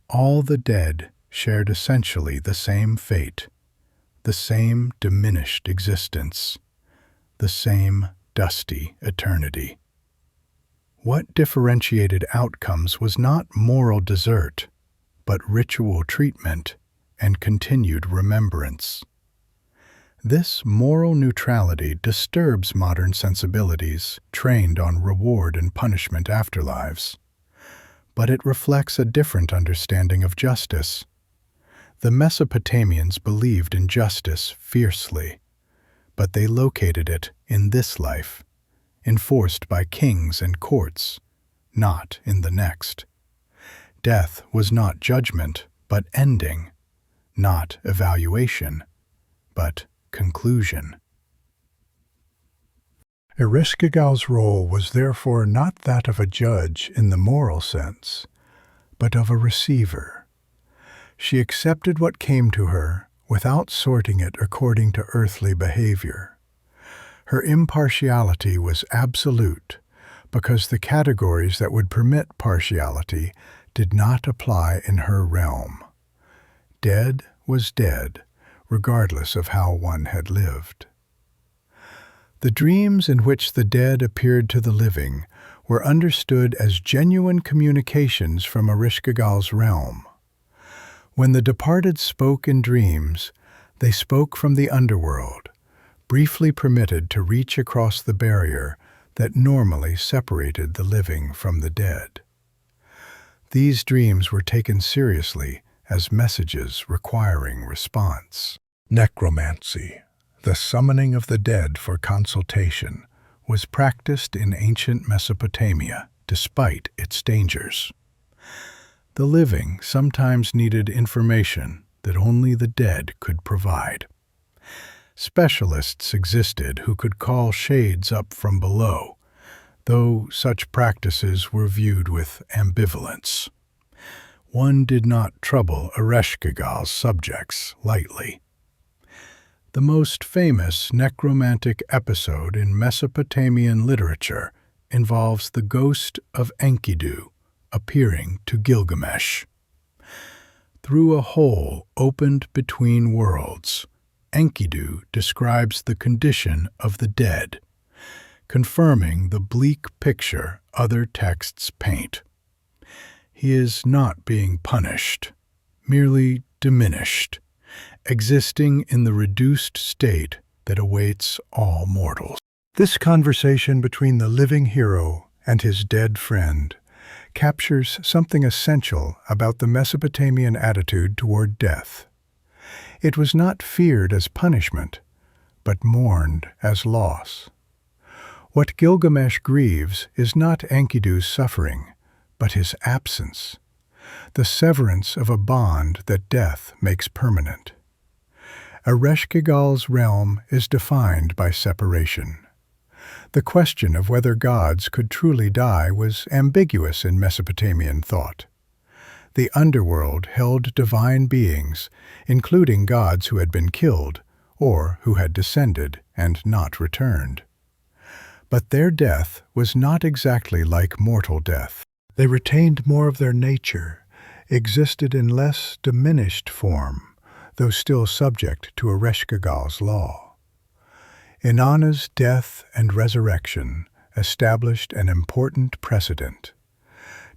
[SPEAKER 1] All the dead shared essentially the same fate, the same diminished existence, the same dusty eternity. What differentiated outcomes was not moral desert, but ritual treatment and continued remembrance. This moral neutrality disturbs modern sensibilities trained on reward and punishment afterlives, but it reflects a different understanding of justice. The Mesopotamians believed in justice fiercely, but they located it in this life, enforced by kings and courts, not in the next. Death was not judgment, but ending, not evaluation, but conclusion. Ereshkigal's role was therefore not that of a judge in the moral sense, but of a receiver. She accepted what came to her without sorting it according to earthly behavior. Her impartiality was absolute because the categories that would permit partiality did not apply in her realm. Dead was dead, regardless of how one had lived. The dreams in which the dead appeared to the living were understood as genuine communications from Ereshkigal's realm. When the departed spoke in dreams, they spoke from the underworld, briefly permitted to reach across the barrier that normally separated the living from the dead. These dreams were taken seriously as messages requiring response. Necromancy, the summoning of the dead for consultation, was practiced in ancient Mesopotamia despite its dangers. The living sometimes needed information that only the dead could provide. Specialists existed who could call shades up from below, though such practices were viewed with ambivalence. One did not trouble Ereshkigal's subjects lightly. The most famous necromantic episode in Mesopotamian literature involves the ghost of Enkidu appearing to Gilgamesh. Through a hole opened between worlds, Enkidu describes the condition of the dead, confirming the bleak picture other texts paint. He is not being punished, merely diminished, existing in the reduced state that awaits all mortals. This conversation between the living hero and his dead friend captures something essential about the Mesopotamian attitude toward death. It was not feared as punishment, but mourned as loss. What Gilgamesh grieves is not Enkidu's suffering, but his absence, the severance of a bond that death makes permanent. Ereshkigal's realm is defined by separation. The question of whether gods could truly die was ambiguous in Mesopotamian thought. The underworld held divine beings, including gods who had been killed or who had descended and not returned. But their death was not exactly like mortal death. They retained more of their nature, existed in less diminished form, though still subject to Ereshkigal's law. Inanna's death and resurrection established an important precedent.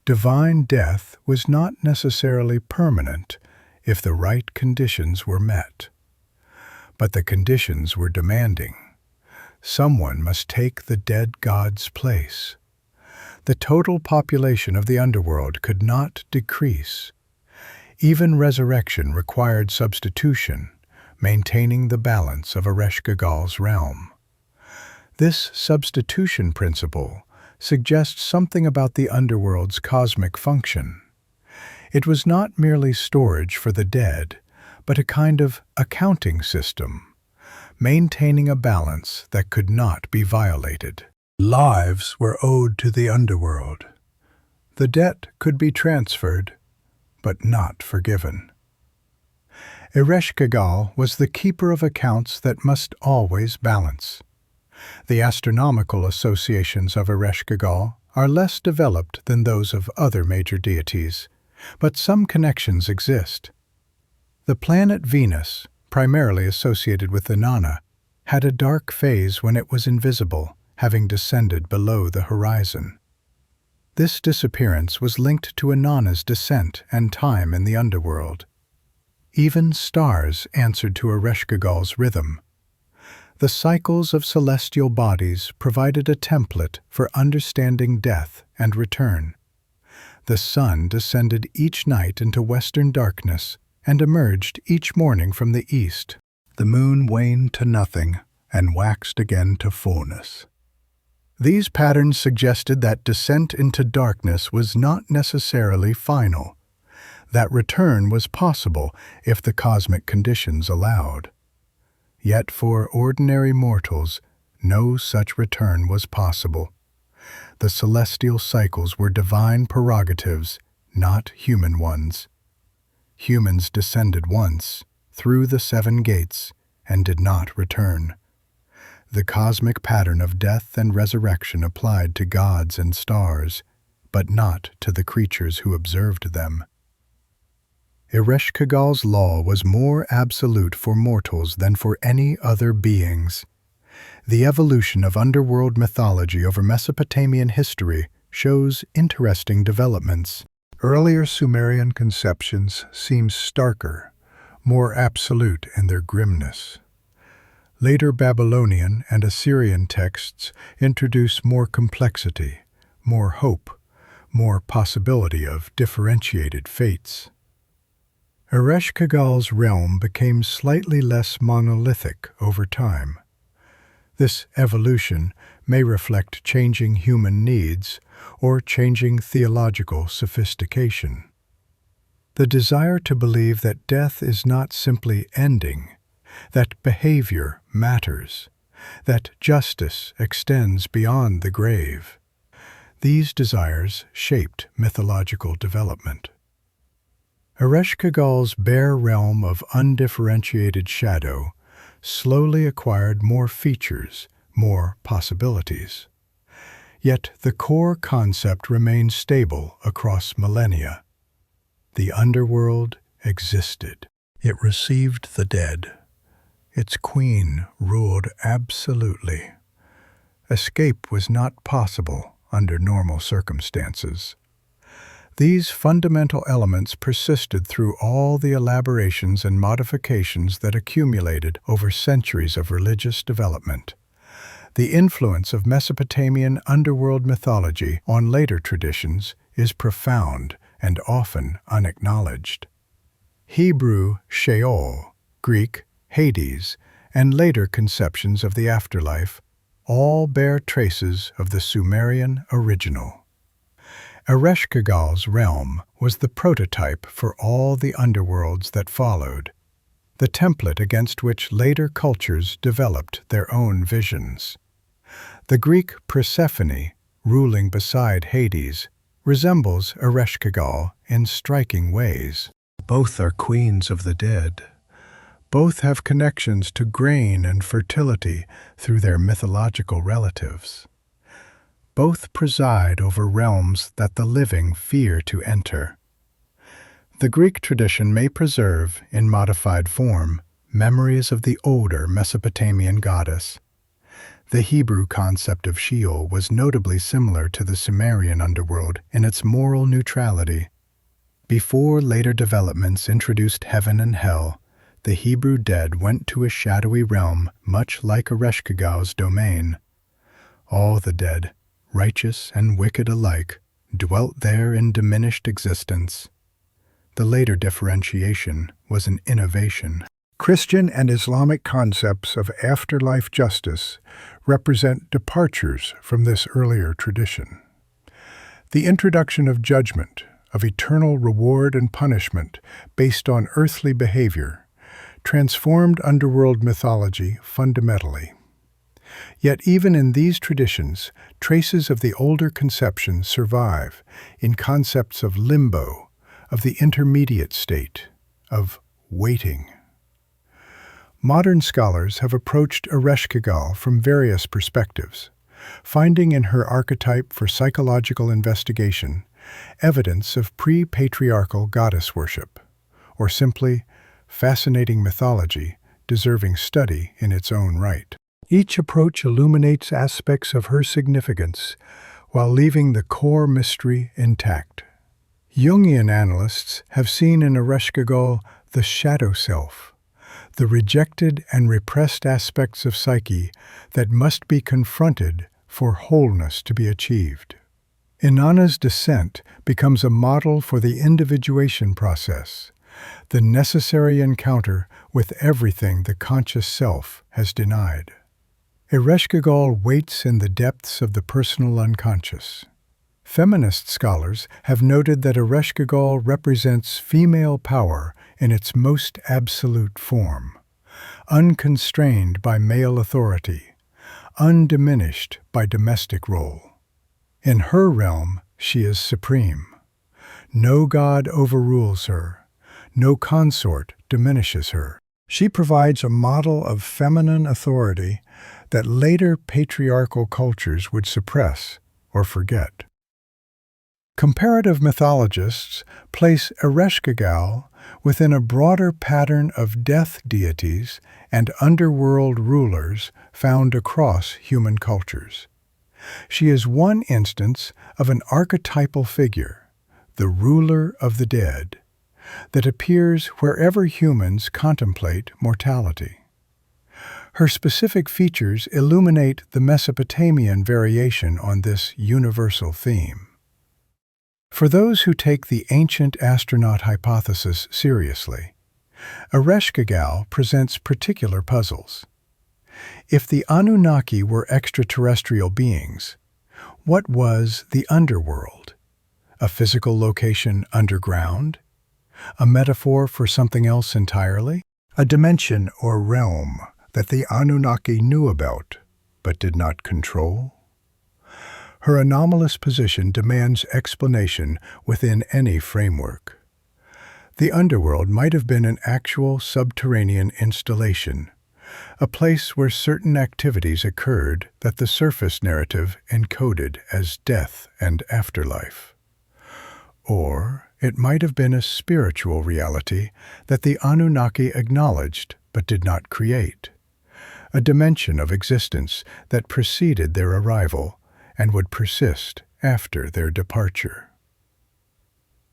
[SPEAKER 1] Divine death was not necessarily permanent if the right conditions were met. But the conditions were demanding. Someone must take the dead god's place. The total population of the underworld could not decrease. Even resurrection required substitution, maintaining the balance of Ereshkigal's realm. This substitution principle suggests something about the underworld's cosmic function. It was not merely storage for the dead, but a kind of accounting system, maintaining a balance that could not be violated. Lives were owed to the underworld. The debt could be transferred, but not forgiven. Ereshkigal was the keeper of accounts that must always balance. The astronomical associations of Ereshkigal are less developed than those of other major deities, but some connections exist. The planet Venus, primarily associated with Inanna, had a dark phase when it was invisible, having descended below the horizon. This disappearance was linked to Inanna's descent and time in the underworld. Even stars answered to Ereshkigal's rhythm. The cycles of celestial bodies provided a template for understanding death and return. The sun descended each night into western darkness and emerged each morning from the east. The moon waned to nothing and waxed again to fullness. These patterns suggested that descent into darkness was not necessarily final, that return was possible if the cosmic conditions allowed. Yet for ordinary mortals, no such return was possible. The celestial cycles were divine prerogatives, not human ones. Humans descended once, through the 7 gates, and did not return. The cosmic pattern of death and resurrection applied to gods and stars, but not to the creatures who observed them. Ereshkigal's law was more absolute for mortals than for any other beings. The evolution of underworld mythology over Mesopotamian history shows interesting developments. Earlier Sumerian conceptions seem starker, more absolute in their grimness. Later Babylonian and Assyrian texts introduce more complexity, more hope, more possibility of differentiated fates. Ereshkigal's realm became slightly less monolithic over time. This evolution may reflect changing human needs or changing theological sophistication. The desire to believe that death is not simply ending, that behavior matters, that justice extends beyond the grave. These desires shaped mythological development. Ereshkigal's bare realm of undifferentiated shadow slowly acquired more features, more possibilities. Yet the core concept remained stable across millennia. The underworld existed. It received the dead. Its queen ruled absolutely. Escape was not possible under normal circumstances. These fundamental elements persisted through all the elaborations and modifications that accumulated over centuries of religious development. The influence of Mesopotamian underworld mythology on later traditions is profound and often unacknowledged. Hebrew Sheol, Greek Hades, and later conceptions of the afterlife all bear traces of the Sumerian original. Ereshkigal's realm was the prototype for all the underworlds that followed, the template against which later cultures developed their own visions. The Greek Persephone, ruling beside Hades, resembles Ereshkigal in striking ways. Both are queens of the dead. Both have connections to grain and fertility through their mythological relatives. Both preside over realms that the living fear to enter. The Greek tradition may preserve, in modified form, memories of the older Mesopotamian goddess. The Hebrew concept of Sheol was notably similar to the Sumerian underworld in its moral neutrality. Before later developments introduced heaven and hell, the Hebrew dead went to a shadowy realm much like Ereshkigal's domain. All the dead, righteous and wicked alike, dwelt there in diminished existence. The later differentiation was an innovation. Christian and Islamic concepts of afterlife justice represent departures from this earlier tradition. The introduction of judgment, of eternal reward and punishment based on earthly behavior, transformed underworld mythology fundamentally. Yet even in these traditions, traces of the older conception survive in concepts of limbo, of the intermediate state, of waiting. Modern scholars have approached Ereshkigal from various perspectives, finding in her archetype for psychological investigation evidence of pre-patriarchal goddess worship, or simply fascinating mythology deserving study in its own right. Each approach illuminates aspects of her significance while leaving the core mystery intact. Jungian analysts have seen in Ereshkigal the shadow self, the rejected and repressed aspects of psyche that must be confronted for wholeness to be achieved. Inanna's descent becomes a model for the individuation process, the necessary encounter with everything the conscious self has denied. Ereshkigal waits in the depths of the personal unconscious. Feminist scholars have noted that Ereshkigal represents female power in its most absolute form, unconstrained by male authority, undiminished by domestic role. In her realm, she is supreme. No god overrules her, no consort diminishes her. She provides a model of feminine authority that later patriarchal cultures would suppress or forget. Comparative mythologists place Ereshkigal within a broader pattern of death deities and underworld rulers found across human cultures. She is one instance of an archetypal figure, the ruler of the dead, that appears wherever humans contemplate mortality. Her specific features illuminate the Mesopotamian variation on this universal theme. For those who take the ancient astronaut hypothesis seriously, Ereshkigal presents particular puzzles. If the Anunnaki were extraterrestrial beings, what was the underworld? A physical location underground? A metaphor for something else entirely? A dimension or realm that the Anunnaki knew about but did not control? Her anomalous position demands explanation within any framework. The underworld might have been an actual subterranean installation, a place where certain activities occurred that the surface narrative encoded as death and afterlife. Or it might have been a spiritual reality that the Anunnaki acknowledged but did not create, a dimension of existence that preceded their arrival and would persist after their departure.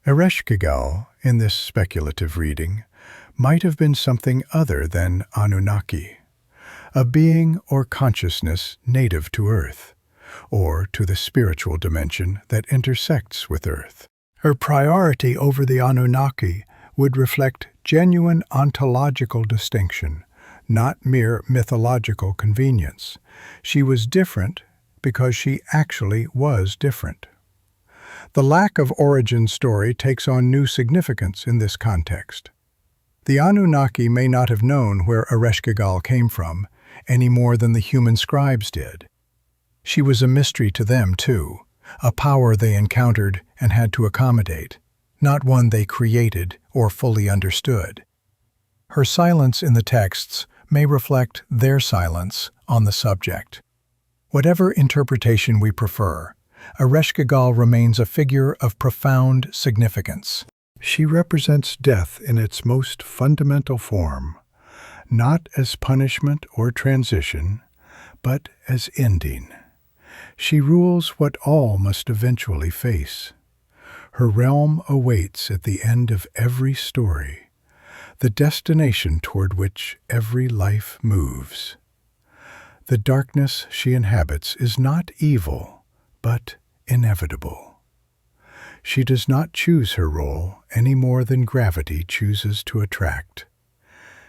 [SPEAKER 1] Ereshkigal, in this speculative reading, might have been something other than Anunnaki, a being or consciousness native to Earth, or to the spiritual dimension that intersects with Earth. Her priority over the Anunnaki would reflect genuine ontological distinction, not mere mythological convenience. She was different because she actually was different. The lack of origin story takes on new significance in this context. The Anunnaki may not have known where Ereshkigal came from, any more than the human scribes did. She was a mystery to them, too, a power they encountered and had to accommodate, not one they created or fully understood. Her silence in the texts may reflect their silence on the subject. Whatever interpretation we prefer, Ereshkigal remains a figure of profound significance. She represents death in its most fundamental form, not as punishment or transition, but as ending. She rules what all must eventually face. Her realm awaits at the end of every story, the destination toward which every life moves. The darkness she inhabits is not evil, but inevitable. She does not choose her role any more than gravity chooses to attract.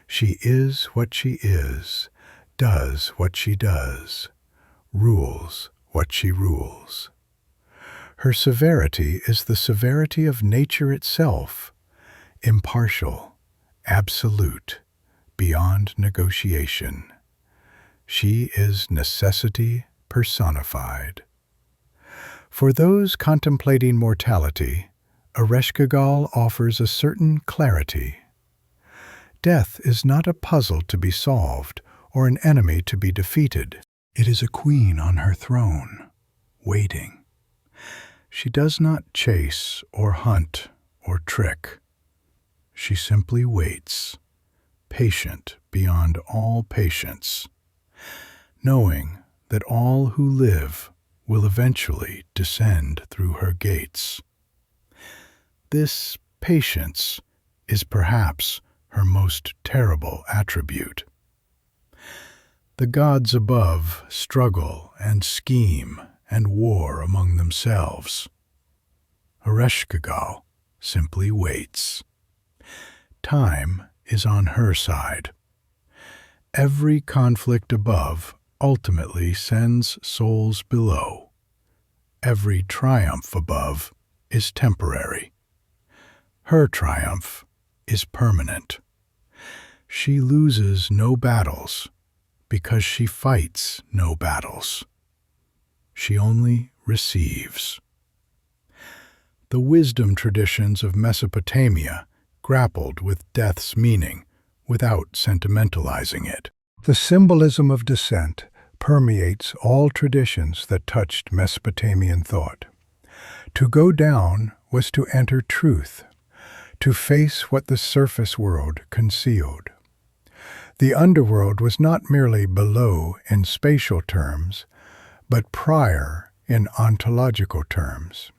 [SPEAKER 1] She is what she is, does what she does, rules what she rules. Her severity is the severity of nature itself, impartial, absolute, beyond negotiation. She is necessity personified. For those contemplating mortality, Ereshkigal offers a certain clarity. Death is not a puzzle to be solved or an enemy to be defeated. It is a queen on her throne, waiting. She does not chase or hunt or trick. She simply waits, patient beyond all patience, knowing that all who live will eventually descend through her gates. This patience is perhaps her most terrible attribute. The gods above struggle and scheme and war among themselves. Ereshkigal simply waits. Time is on her side. Every conflict above ultimately sends souls below. Every triumph above is temporary. Her triumph is permanent. She loses no battles because she fights no battles. She only receives. The wisdom traditions of Mesopotamia grappled with death's meaning without sentimentalizing it. The symbolism of descent permeates all traditions that touched Mesopotamian thought. To go down was to enter truth, to face what the surface world concealed. The underworld was not merely below in spatial terms, but prior in ontological terms.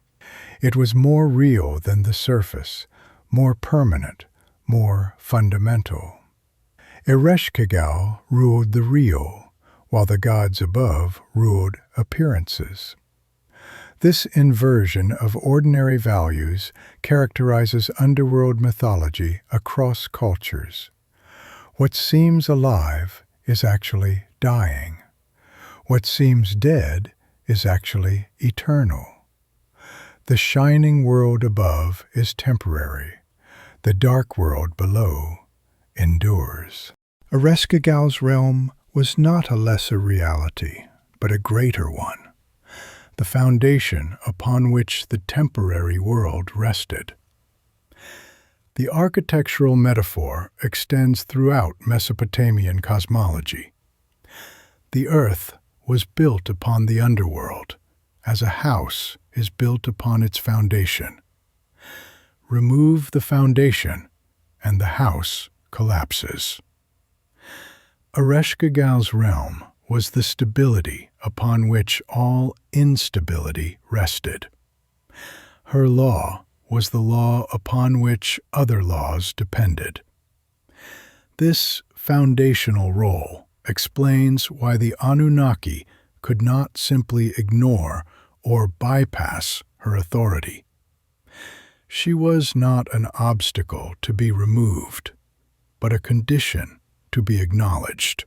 [SPEAKER 1] It was more real than the surface, more permanent, more fundamental. Ereshkigal ruled the real, while the gods above ruled appearances. This inversion of ordinary values characterizes underworld mythology across cultures. What seems alive is actually dying. What seems dead is actually eternal. The shining world above is temporary. The dark world below endures. Ereshkigal's realm was not a lesser reality, but a greater one, the foundation upon which the temporary world rested. The architectural metaphor extends throughout Mesopotamian cosmology. The earth was built upon the underworld, as a house is built upon its foundation. Remove the foundation, and the house collapses. Ereshkigal's realm was the stability upon which all instability rested. Her law was the law upon which other laws depended. This foundational role explains why the Anunnaki could not simply ignore or bypass her authority. She was not an obstacle to be removed, but a condition to be acknowledged.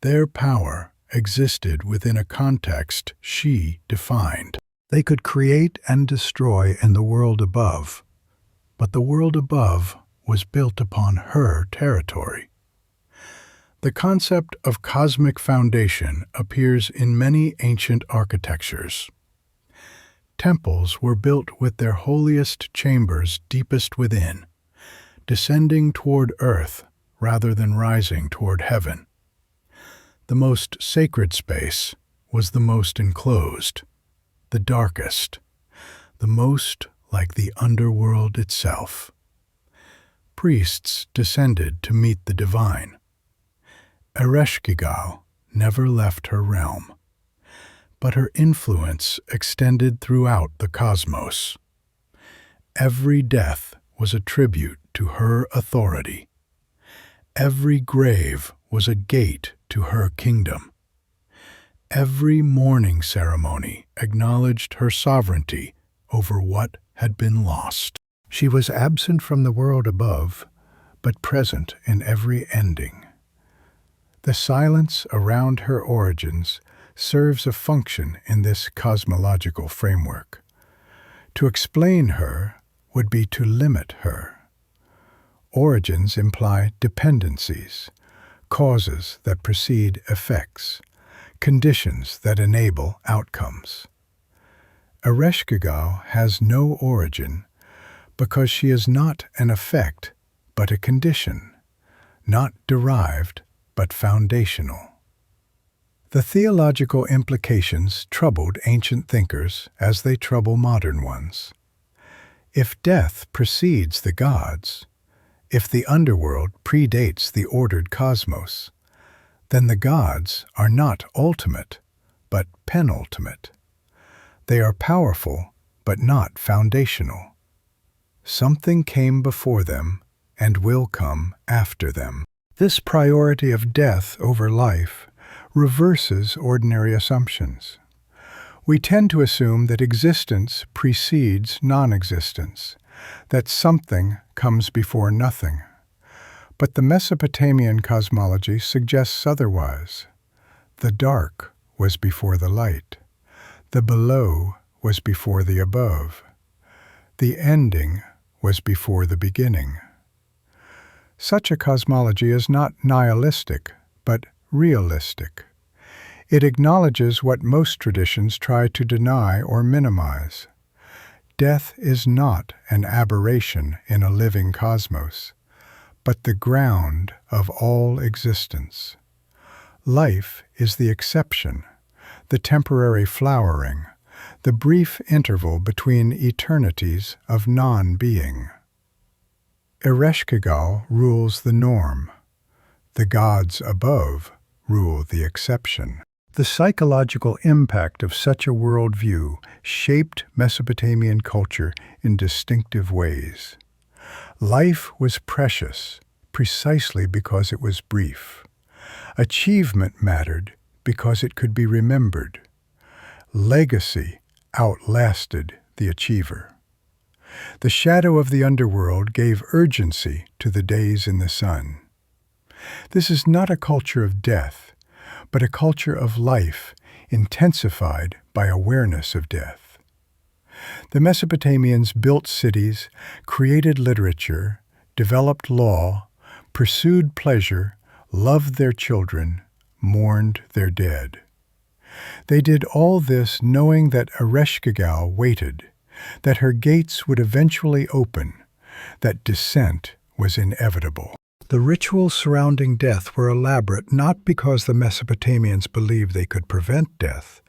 [SPEAKER 1] Their power existed within a context she defined. They could create and destroy in the world above, but the world above was built upon her territory. The concept of cosmic foundation appears in many ancient architectures. Temples were built with their holiest chambers deepest within, descending toward earth rather than rising toward heaven. The most sacred space was the most enclosed, the darkest, the most like the underworld itself. Priests descended to meet the divine. Ereshkigal never left her realm, but her influence extended throughout the cosmos. Every death was a tribute to her authority. Every grave was a gate to her kingdom. Every mourning ceremony acknowledged her sovereignty over what had been lost. She was absent from the world above, but present in every ending. The silence around her origins serves a function in this cosmological framework. To explain her would be to limit her. Origins imply dependencies, causes that precede effects, conditions that enable outcomes. Ereshkigal has no origin because she is not an effect, but a condition, not derived, but foundational. The theological implications troubled ancient thinkers as they trouble modern ones. If death precedes the gods, if the underworld predates the ordered cosmos, then the gods are not ultimate, but penultimate. They are powerful, but not foundational. Something came before them and will come after them. This priority of death over life reverses ordinary assumptions. We tend to assume that existence precedes non-existence, that something comes before nothing. But the Mesopotamian cosmology suggests otherwise. The dark was before the light. The below was before the above. The ending was before the beginning. Such a cosmology is not nihilistic, but realistic. It acknowledges what most traditions try to deny or minimize. Death is not an aberration in a living cosmos, but the ground of all existence. Life is the exception, the temporary flowering, the brief interval between eternities of non-being. Ereshkigal rules the norm. The gods above rule the exception. The psychological impact of such a worldview shaped Mesopotamian culture in distinctive ways. Life was precious precisely because it was brief. Achievement mattered because it could be remembered. Legacy outlasted the achiever. The shadow of the underworld gave urgency to the days in the sun. This is not a culture of death, but a culture of life intensified by awareness of death. The Mesopotamians built cities, created literature, developed law, pursued pleasure, loved their children, mourned their dead. They did all this knowing that Ereshkigal waited, that her gates would eventually open, that descent was inevitable. The rituals surrounding death were elaborate not because the Mesopotamians believed they could prevent death,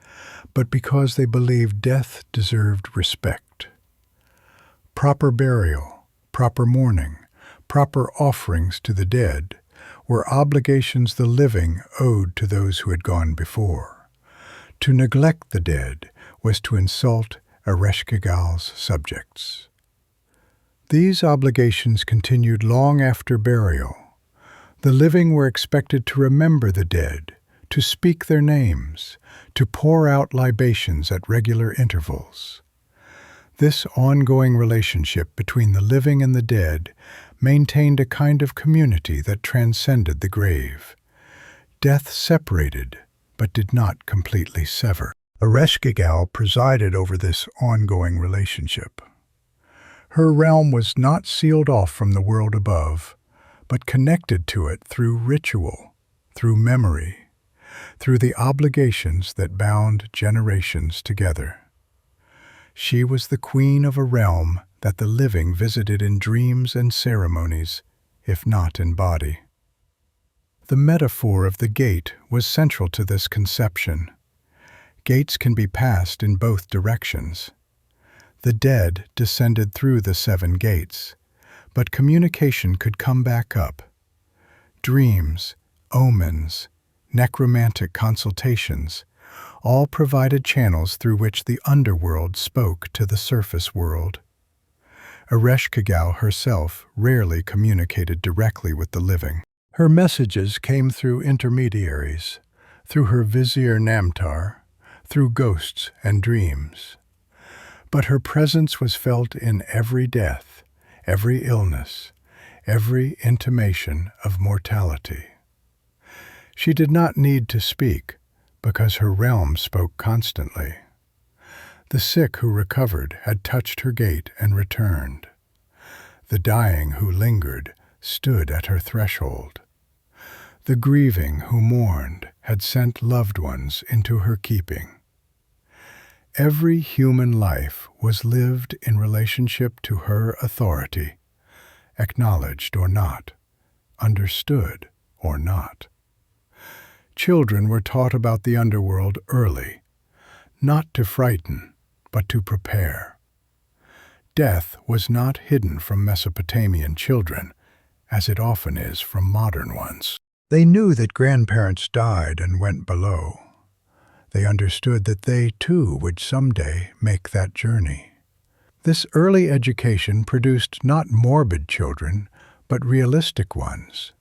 [SPEAKER 1] but because they believed death deserved respect. Proper burial, proper mourning, proper offerings to the dead were obligations the living owed to those who had gone before. To neglect the dead was to insult Ereshkigal's subjects. These obligations continued long after burial. The living were expected to remember the dead, to speak their names, to pour out libations at regular intervals. This ongoing relationship between the living and the dead maintained a kind of community that transcended the grave. Death separated, but did not completely sever. Ereshkigal presided over this ongoing relationship. Her realm was not sealed off from the world above, but connected to it through ritual, through memory, through the obligations that bound generations together. She was the queen of a realm that the living visited in dreams and ceremonies, if not in body. The metaphor of the gate was central to this conception. Gates can be passed in both directions. The dead descended through the 7 gates, but communication could come back up. Dreams, omens, necromantic consultations, all provided channels through which the underworld spoke to the surface world. Ereshkigal herself rarely communicated directly with the living. Her messages came through intermediaries, through her vizier Namtar, through ghosts and dreams. But her presence was felt in every death, every illness, every intimation of mortality. She did not need to speak, because her realm spoke constantly. The sick who recovered had touched her gate and returned. The dying who lingered stood at her threshold. The grieving who mourned had sent loved ones into her keeping. Every human life was lived in relationship to her authority, acknowledged or not, understood or not. Children were taught about the underworld early, not to frighten, but to prepare. Death was not hidden from Mesopotamian children, as it often is from modern ones. They knew that grandparents died and went below. They understood that they, too, would someday make that journey. This early education produced not morbid children, but realistic ones.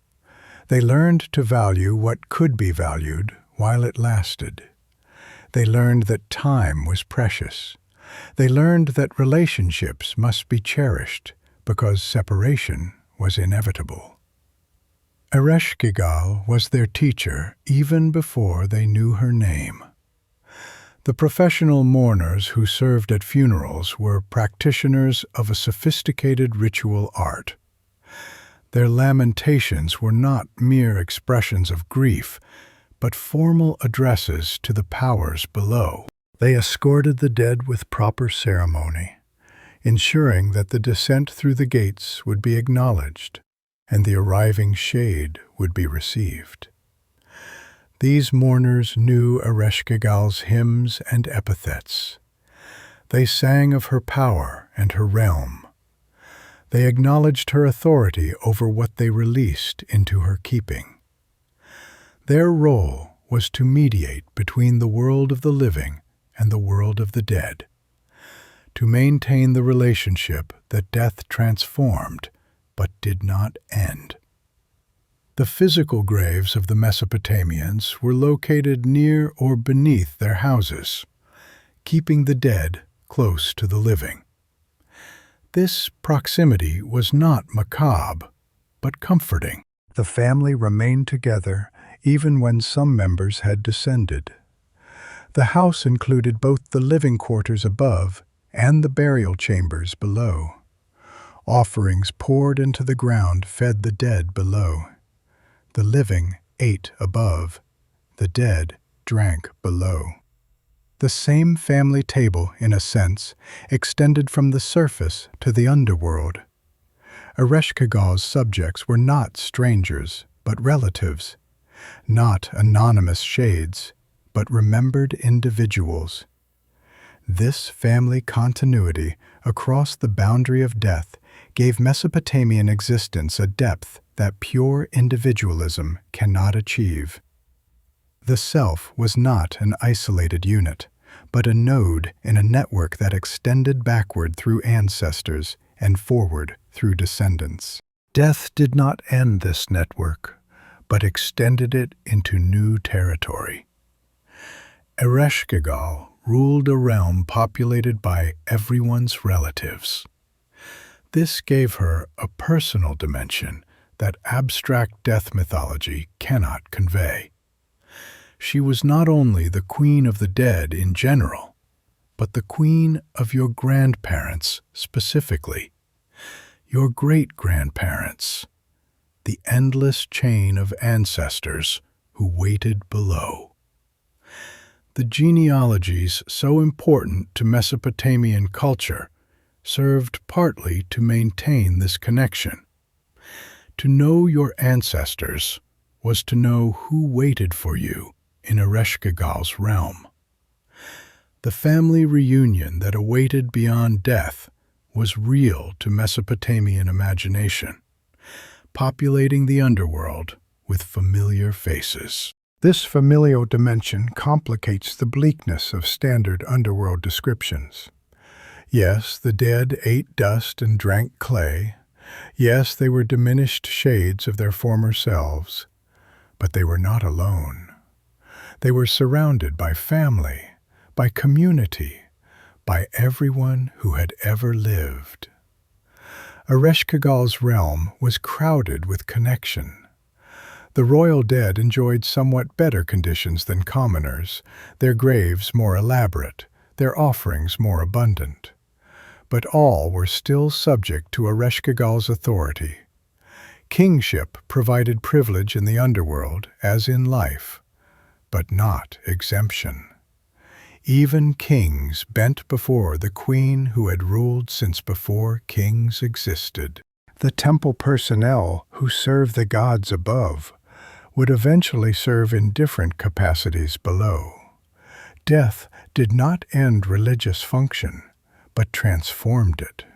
[SPEAKER 1] They learned to value what could be valued while it lasted. They learned that time was precious. They learned that relationships must be cherished because separation was inevitable. Ereshkigal was their teacher even before they knew her name. The professional mourners who served at funerals were practitioners of a sophisticated ritual art. Their lamentations were not mere expressions of grief, but formal addresses to the powers below. They escorted the dead with proper ceremony, ensuring that the descent through the gates would be acknowledged and the arriving shade would be received. These mourners knew Ereshkigal's hymns and epithets. They sang of her power and her realm. They acknowledged her authority over what they released into her keeping. Their role was to mediate between the world of the living and the world of the dead, to maintain the relationship that death transformed but did not end. The physical graves of the Mesopotamians were located near or beneath their houses, keeping the dead close to the living. This proximity was not macabre, but comforting. The family remained together even when some members had descended. The house included both the living quarters above and the burial chambers below. Offerings poured into the ground fed the dead below. The living ate above. The dead drank below. The same family table, in a sense, extended from the surface to the underworld. Ereshkigal's subjects were not strangers, but relatives, not anonymous shades, but remembered individuals. This family continuity across the boundary of death gave Mesopotamian existence a depth that pure individualism cannot achieve. The self was not an isolated unit, but a node in a network that extended backward through ancestors and forward through descendants. Death did not end this network, but extended it into new territory. Ereshkigal ruled a realm populated by everyone's relatives. This gave her a personal dimension that abstract death mythology cannot convey. She was not only the queen of the dead in general, but the queen of your grandparents specifically, your great-grandparents, the endless chain of ancestors who waited below. The genealogies so important to Mesopotamian culture served partly to maintain this connection. To know your ancestors was to know who waited for you in Ereshkigal's realm. The family reunion that awaited beyond death was real to Mesopotamian imagination, populating the underworld with familiar faces. This familial dimension complicates the bleakness of standard underworld descriptions. Yes, the dead ate dust and drank clay. Yes, they were diminished shades of their former selves. But they were not alone. They were surrounded by family, by community, by everyone who had ever lived. Ereshkigal's realm was crowded with connection. The royal dead enjoyed somewhat better conditions than commoners, their graves more elaborate, their offerings more abundant. But all were still subject to Ereshkigal's authority. Kingship provided privilege in the underworld, as in life, but not exemption. Even kings bent before the queen who had ruled since before kings existed. The temple personnel who serve the gods above would eventually serve in different capacities below. Death did not end religious function, but transformed it.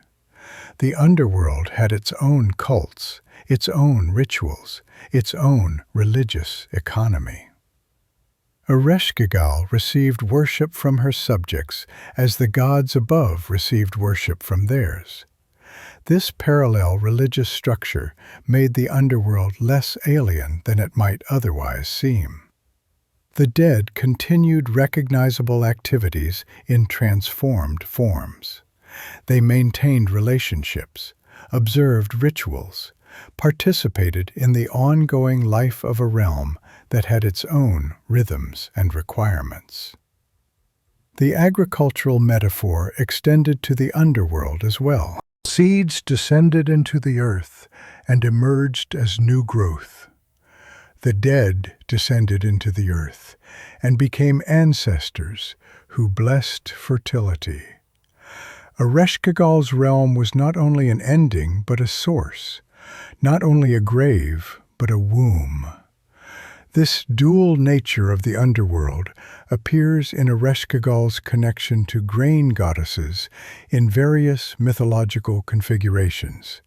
[SPEAKER 1] The underworld had its own cults, its own rituals, its own religious economy. Ereshkigal received worship from her subjects as the gods above received worship from theirs. This parallel religious structure made the underworld less alien than it might otherwise seem. The dead continued recognizable activities in transformed forms. They maintained relationships, observed rituals, participated in the ongoing life of a realm that had its own rhythms and requirements. The agricultural metaphor extended to the underworld as well. Seeds descended into the earth and emerged as new growth. The dead descended into the earth and became ancestors who blessed fertility. Ereshkigal's realm was not only an ending but a source, not only a grave but a womb. This dual nature of the underworld appears in Ereshkigal's connection to grain goddesses in various mythological configurations.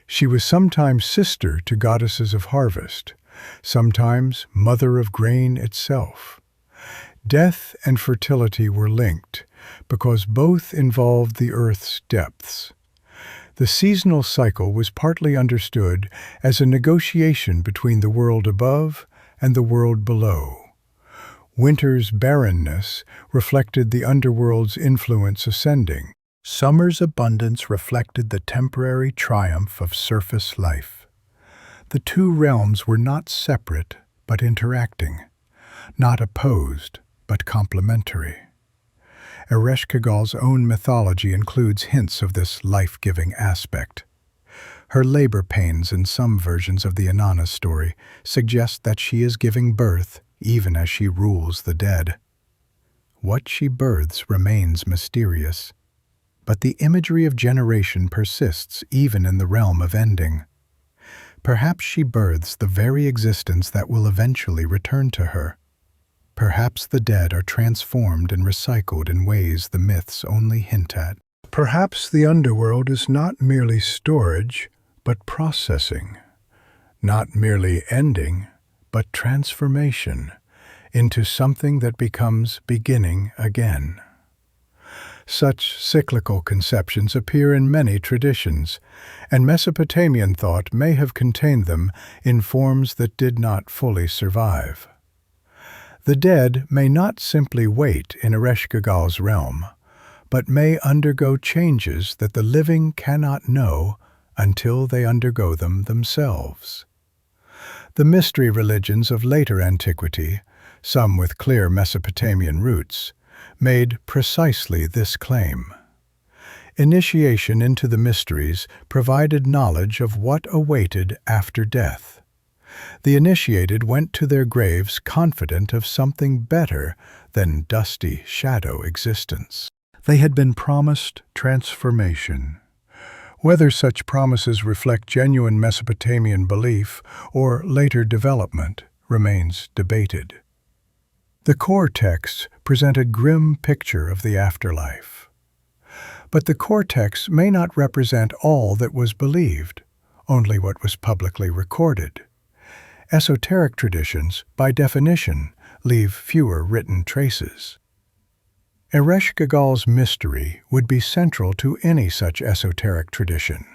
[SPEAKER 1] She was sometimes sister to goddesses of harvest, sometimes mother of grain itself. Death and fertility were linked because both involved the earth's depths. The seasonal cycle was partly understood as a negotiation between the world above and the world below. Winter's barrenness reflected the underworld's influence ascending. Summer's abundance reflected the temporary triumph of surface life. The two realms were not separate but interacting, not opposed but complementary. Ereshkigal's own mythology includes hints of this life-giving aspect. Her labor pains in some versions of the Inanna story suggest that she is giving birth even as she rules the dead. What she births remains mysterious, but the imagery of generation persists even in the realm of ending. Perhaps she births the very existence that will eventually return to her. Perhaps the dead are transformed and recycled in ways the myths only hint at. Perhaps the underworld is not merely storage, but processing, not merely ending, but transformation into something that becomes beginning again. Such cyclical conceptions appear in many traditions, and Mesopotamian thought may have contained them in forms that did not fully survive. The dead may not simply wait in Ereshkigal's realm, but may undergo changes that the living cannot know until they undergo them themselves. The mystery religions of later antiquity, some with clear Mesopotamian roots, made precisely this claim. Initiation into the mysteries provided knowledge of what awaited after death. The initiated went to their graves confident of something better than dusty shadow existence. They had been promised transformation. Whether such promises reflect genuine Mesopotamian belief or later development remains debated. The core texts present a grim picture of the afterlife. But the core texts may not represent all that was believed, only what was publicly recorded. Esoteric traditions, by definition, leave fewer written traces. Ereshkigal's mystery would be central to any such esoteric tradition.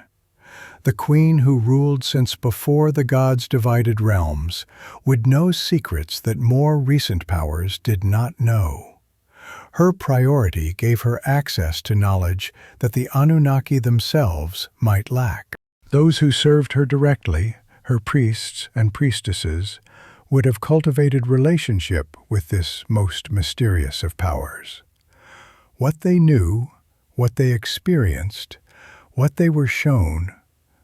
[SPEAKER 1] The queen who ruled since before the gods divided realms would know secrets that more recent powers did not know. Her priority gave her access to knowledge that the Anunnaki themselves might lack. Those who served her directly, her priests and priestesses, would have cultivated relationship with this most mysterious of powers. What they knew, what they experienced, what they were shown,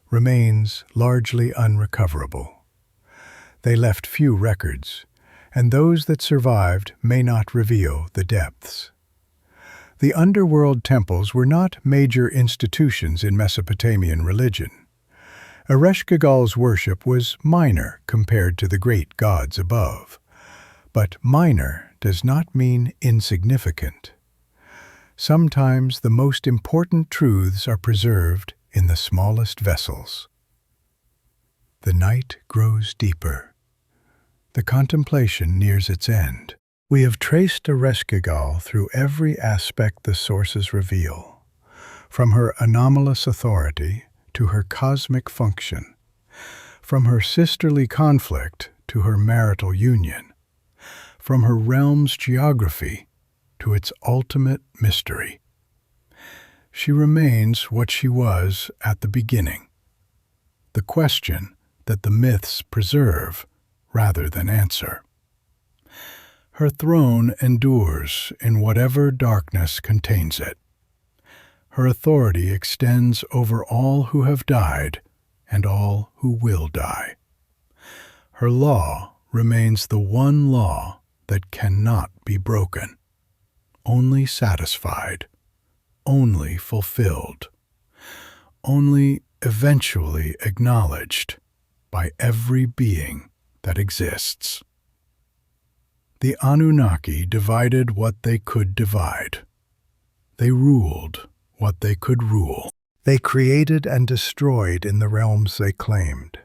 [SPEAKER 1] remains largely unrecoverable. They left few records, and those that survived may not reveal the depths. The underworld temples were not major institutions in Mesopotamian religion. Ereshkigal's worship was minor compared to the great gods above. But minor does not mean insignificant. Sometimes the most important truths are preserved in the smallest vessels. The night grows deeper. The contemplation nears its end. We have traced Ereshkigal through every aspect the sources reveal, from her anomalous authority to her cosmic function, from her sisterly conflict to her marital union, from her realm's geography to its ultimate mystery. She remains what she was at the beginning, the question that the myths preserve rather than answer. Her throne endures in whatever darkness contains it. Her authority extends over all who have died and all who will die. Her law remains the one law that cannot be broken, only satisfied, only fulfilled, only eventually acknowledged by every being that exists. The Anunnaki divided what they could divide. They ruled what they could rule. They created and destroyed in the realms they claimed.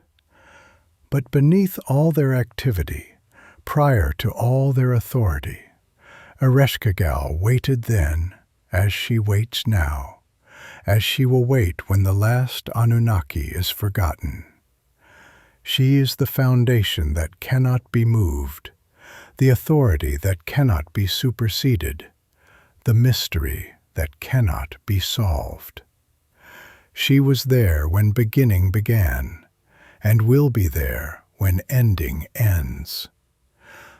[SPEAKER 1] But beneath all their activity, prior to all their authority, Ereshkigal waited then, as she waits now, as she will wait when the last Anunnaki is forgotten. She is the foundation that cannot be moved, the authority that cannot be superseded, the mystery that cannot be solved. She was there when beginning began, and will be there when ending ends.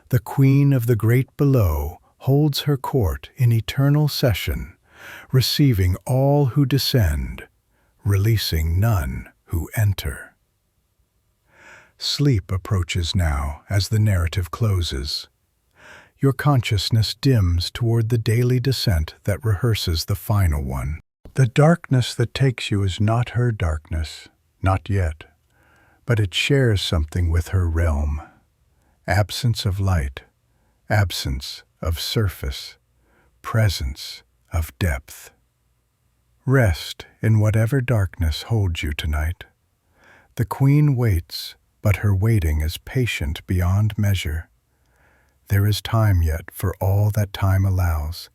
[SPEAKER 1] The Queen of the Great Below holds her court in eternal session, receiving all who descend, releasing none who enter. Sleep approaches now as the narrative closes. Your consciousness dims toward the daily descent that rehearses the final one. The darkness that takes you is not her darkness, not yet, but it shares something with her realm. Absence of light, absence of surface, presence of depth. Rest in whatever darkness holds you tonight. The Queen waits, but her waiting is patient beyond measure. There is time yet for all that time allows,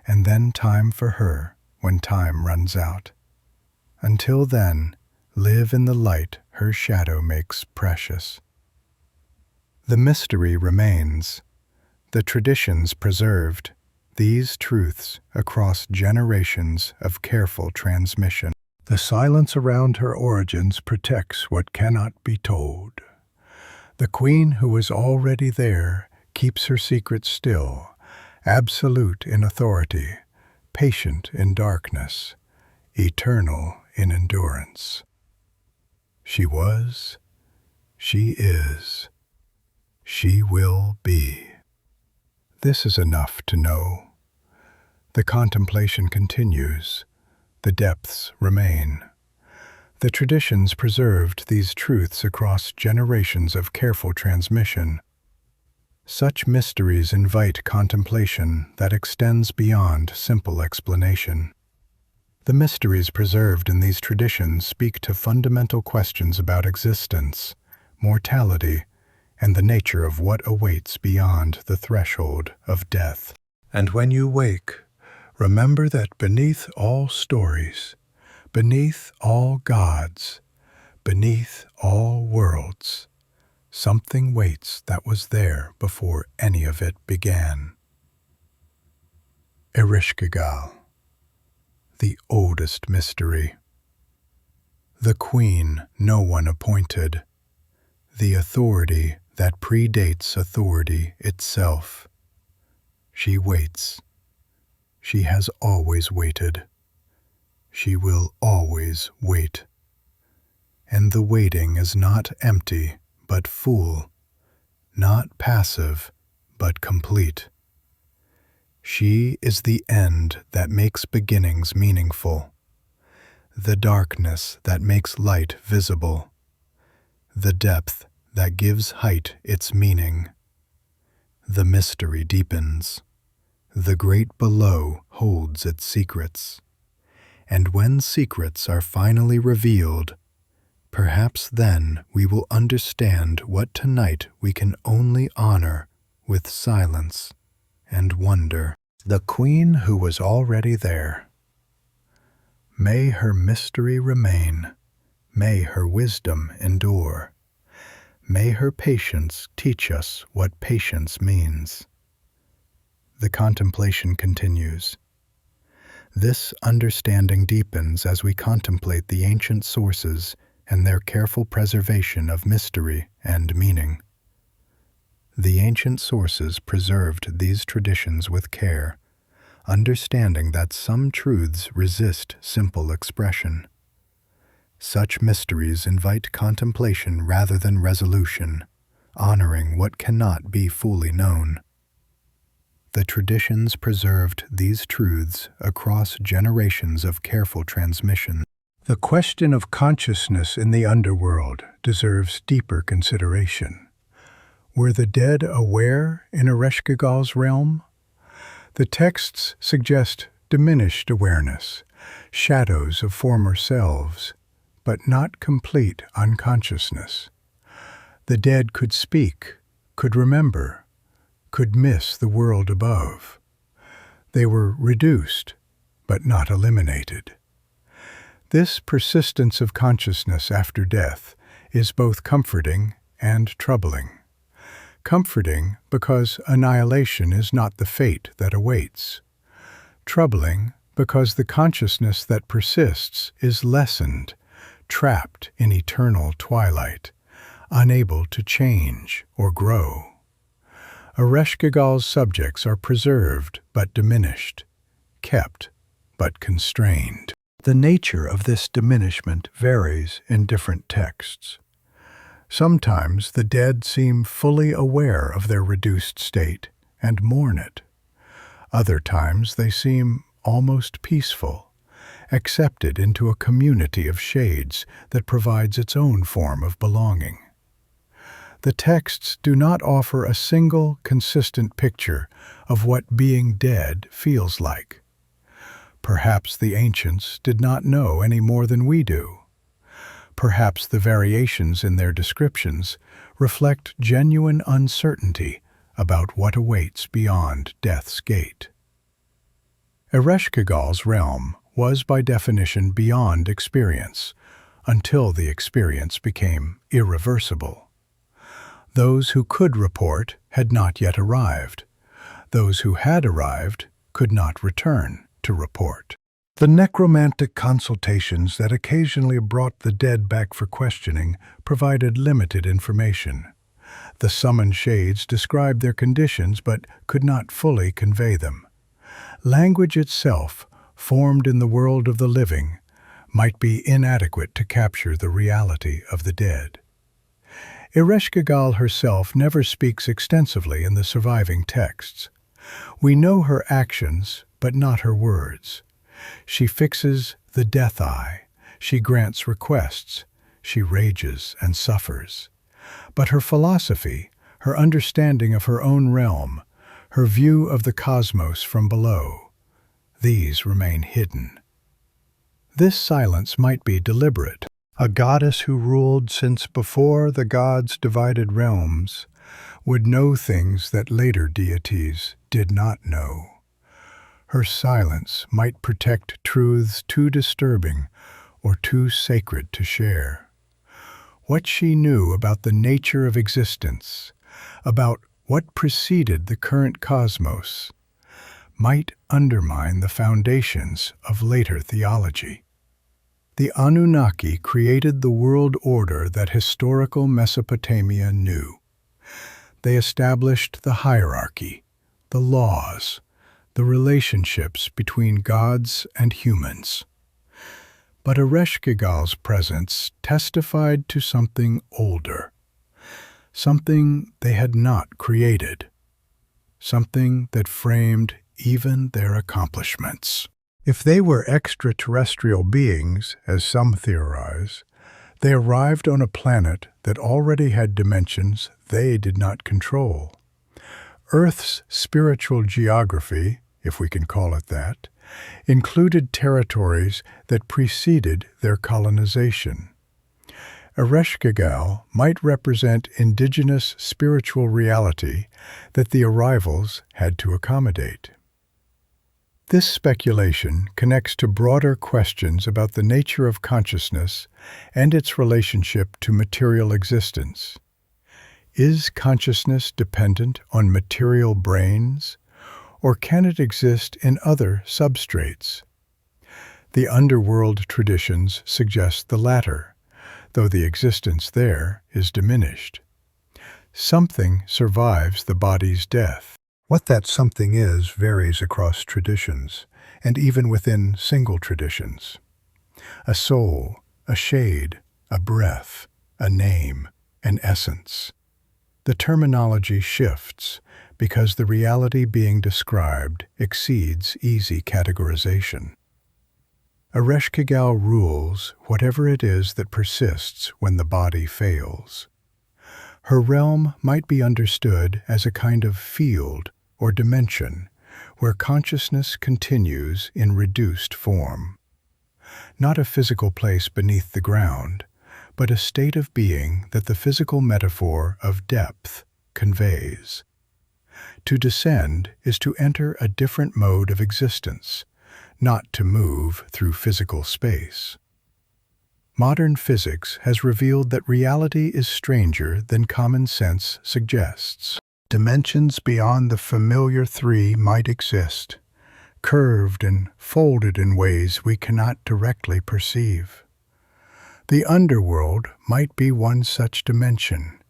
[SPEAKER 1] and then time for her when time runs out. Until then, live in the light her shadow makes precious. The mystery remains, the traditions preserved, these truths across generations of careful transmission. The silence around her origins protects what cannot be told. The Queen who is already there keeps her secret still, absolute in authority, patient in darkness, eternal in endurance. She was, she is, she will be. This is enough to know. The contemplation continues. The depths remain. The traditions preserved these truths across generations of careful transmission. Such mysteries invite contemplation that extends beyond simple explanation. The mysteries preserved in these traditions speak to fundamental questions about existence, mortality, and the nature of what awaits beyond the threshold of death. And when you wake, remember that beneath all stories, beneath all gods, beneath all worlds, something waits that was there before any of it began. Ereshkigal, the oldest mystery. The Queen no one appointed, the authority that predates authority itself. She waits. She has always waited. She will always wait. And the waiting is not empty, but full, not passive, but complete. She is the end that makes beginnings meaningful, the darkness that makes light visible, the depth that gives height its meaning. The mystery deepens. The great below holds its secrets. And when secrets are finally revealed, perhaps then we will understand what tonight we can only honor with silence and wonder. The Queen who was already there. May her mystery remain. May her wisdom endure. May her patience teach us what patience means. The contemplation continues. This understanding deepens as we contemplate the ancient sources and their careful preservation of mystery and meaning. The ancient sources preserved these traditions with care, understanding that some truths resist simple expression. Such mysteries invite contemplation rather than resolution, honoring what cannot be fully known. The traditions preserved these truths across generations of careful transmission. The question of consciousness in the underworld deserves deeper consideration. Were the dead aware in Ereshkigal's realm? The texts suggest diminished awareness, shadows of former selves, but not complete unconsciousness. The dead could speak, could remember, could miss the world above. They were reduced, but not eliminated. This persistence of consciousness after death is both comforting and troubling. Comforting because annihilation is not the fate that awaits. Troubling because the consciousness that persists is lessened, trapped in eternal twilight, unable to change or grow. Ereshkigal's subjects are preserved but diminished, kept but constrained. The nature of this diminishment varies in different texts. Sometimes the dead seem fully aware of their reduced state and mourn it. Other times they seem almost peaceful, accepted into a community of shades that provides its own form of belonging. The texts do not offer a single, consistent picture of what being dead feels like. Perhaps the ancients did not know any more than we do. Perhaps the variations in their descriptions reflect genuine uncertainty about what awaits beyond death's gate. Ereshkigal's realm was by definition beyond experience, until the experience became irreversible. Those who could report had not yet arrived. Those who had arrived could not return to report. The necromantic consultations that occasionally brought the dead back for questioning provided limited information. The summoned shades described their conditions but could not fully convey them. Language itself, formed in the world of the living, might be inadequate to capture the reality of the dead. Ereshkigal herself never speaks extensively in the surviving texts. We know her actions, but not her words. She fixes the death eye, she grants requests, she rages and suffers. But her philosophy, her understanding of her own realm, her view of the cosmos from below, these remain hidden. This silence might be deliberate. A goddess who ruled since before the gods divided realms would know things that later deities did not know. Her silence might protect truths too disturbing or too sacred to share. What she knew about the nature of existence, about what preceded the current cosmos, might undermine the foundations of later theology. The Anunnaki created the world order that historical Mesopotamia knew. They established the hierarchy, the laws, the relationships between gods and humans. But Ereshkigal's presence testified to something older, something they had not created, something that framed even their accomplishments. If they were extraterrestrial beings, as some theorize, they arrived on a planet that already had dimensions they did not control. Earth's spiritual geography, if we can call it that, included territories that preceded their colonization. Ereshkigal might represent indigenous spiritual reality that the arrivals had to accommodate. This speculation connects to broader questions about the nature of consciousness and its relationship to material existence. Is consciousness dependent on material brains, or can it exist in other substrates? The Underworld traditions suggest the latter, though the existence there is diminished. Something survives the body's death. What that something is varies across traditions, and even within single traditions. A soul, a shade, a breath, a name, an essence. The terminology shifts because the reality being described exceeds easy categorization. Ereshkigal rules whatever it is that persists when the body fails. Her realm might be understood as a kind of field or dimension where consciousness continues in reduced form. Not a physical place beneath the ground, but a state of being that the physical metaphor of depth conveys. To descend is to enter a different mode of existence, not to move through physical space. Modern physics has revealed that reality is stranger than common sense suggests. Dimensions beyond the familiar three might exist, curved and folded in ways we cannot directly perceive. The underworld might be one such dimension,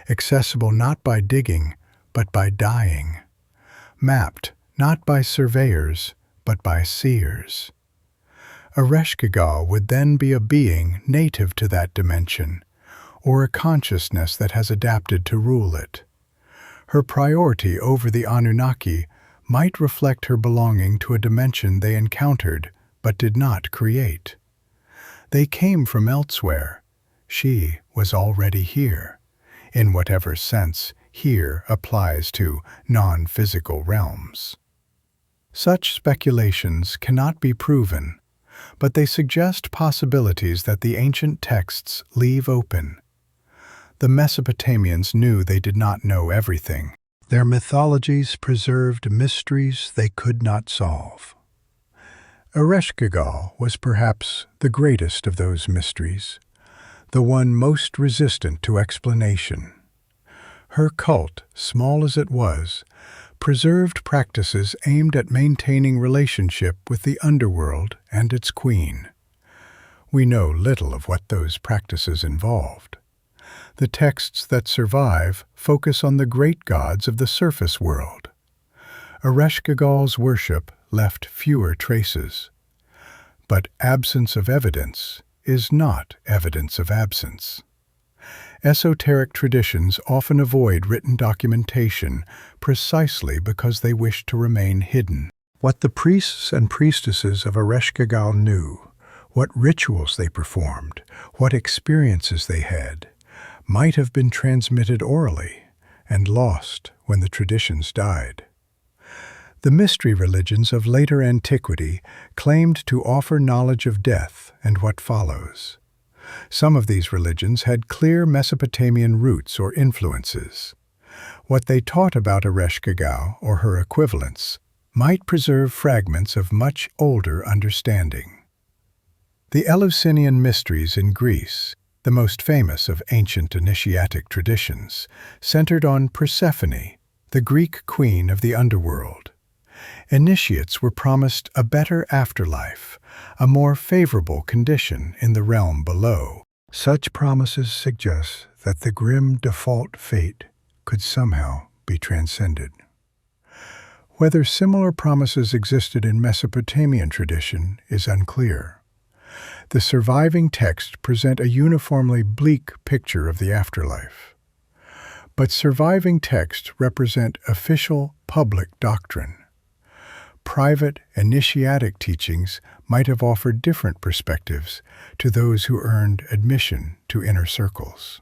[SPEAKER 1] accessible not by digging, but by dying, mapped not by surveyors, but by seers. Ereshkigal would then be a being native to that dimension, or a consciousness that has adapted to rule it. Her priority over the Anunnaki might reflect her belonging to a dimension they encountered but did not create. They came from elsewhere. She was already here, in whatever sense here applies to non-physical realms. Such speculations cannot be proven, but they suggest possibilities that the ancient texts leave open. The Mesopotamians knew they did not know everything. Their mythologies preserved mysteries they could not solve. Ereshkigal was perhaps the greatest of those mysteries, the one most resistant to explanation. Her cult, small as it was, preserved practices aimed at maintaining relationship with the underworld and its queen. We know little of what those practices involved. The texts that survive focus on the great gods of the surface world. Ereshkigal's worship left fewer traces. But absence of evidence is not evidence of absence. Esoteric traditions often avoid written documentation precisely because they wish to remain hidden. What the priests and priestesses of Ereshkigal knew, what rituals they performed, what experiences they had, might have been transmitted orally and lost when the traditions died. The mystery religions of later antiquity claimed to offer knowledge of death and what follows. Some of these religions had clear Mesopotamian roots or influences. What they taught about Ereshkigal or her equivalents might preserve fragments of much older understanding. The Eleusinian mysteries in Greece, the most famous of ancient initiatic traditions, centered on Persephone, the Greek queen of the underworld. Initiates were promised a better afterlife, a more favorable condition in the realm below. Such promises suggest that the grim default fate could somehow be transcended. Whether similar promises existed in Mesopotamian tradition is unclear. The surviving texts present a uniformly bleak picture of the afterlife. But surviving texts represent official public doctrine. private initiatic teachings might have offered different perspectives to those who earned admission to inner circles.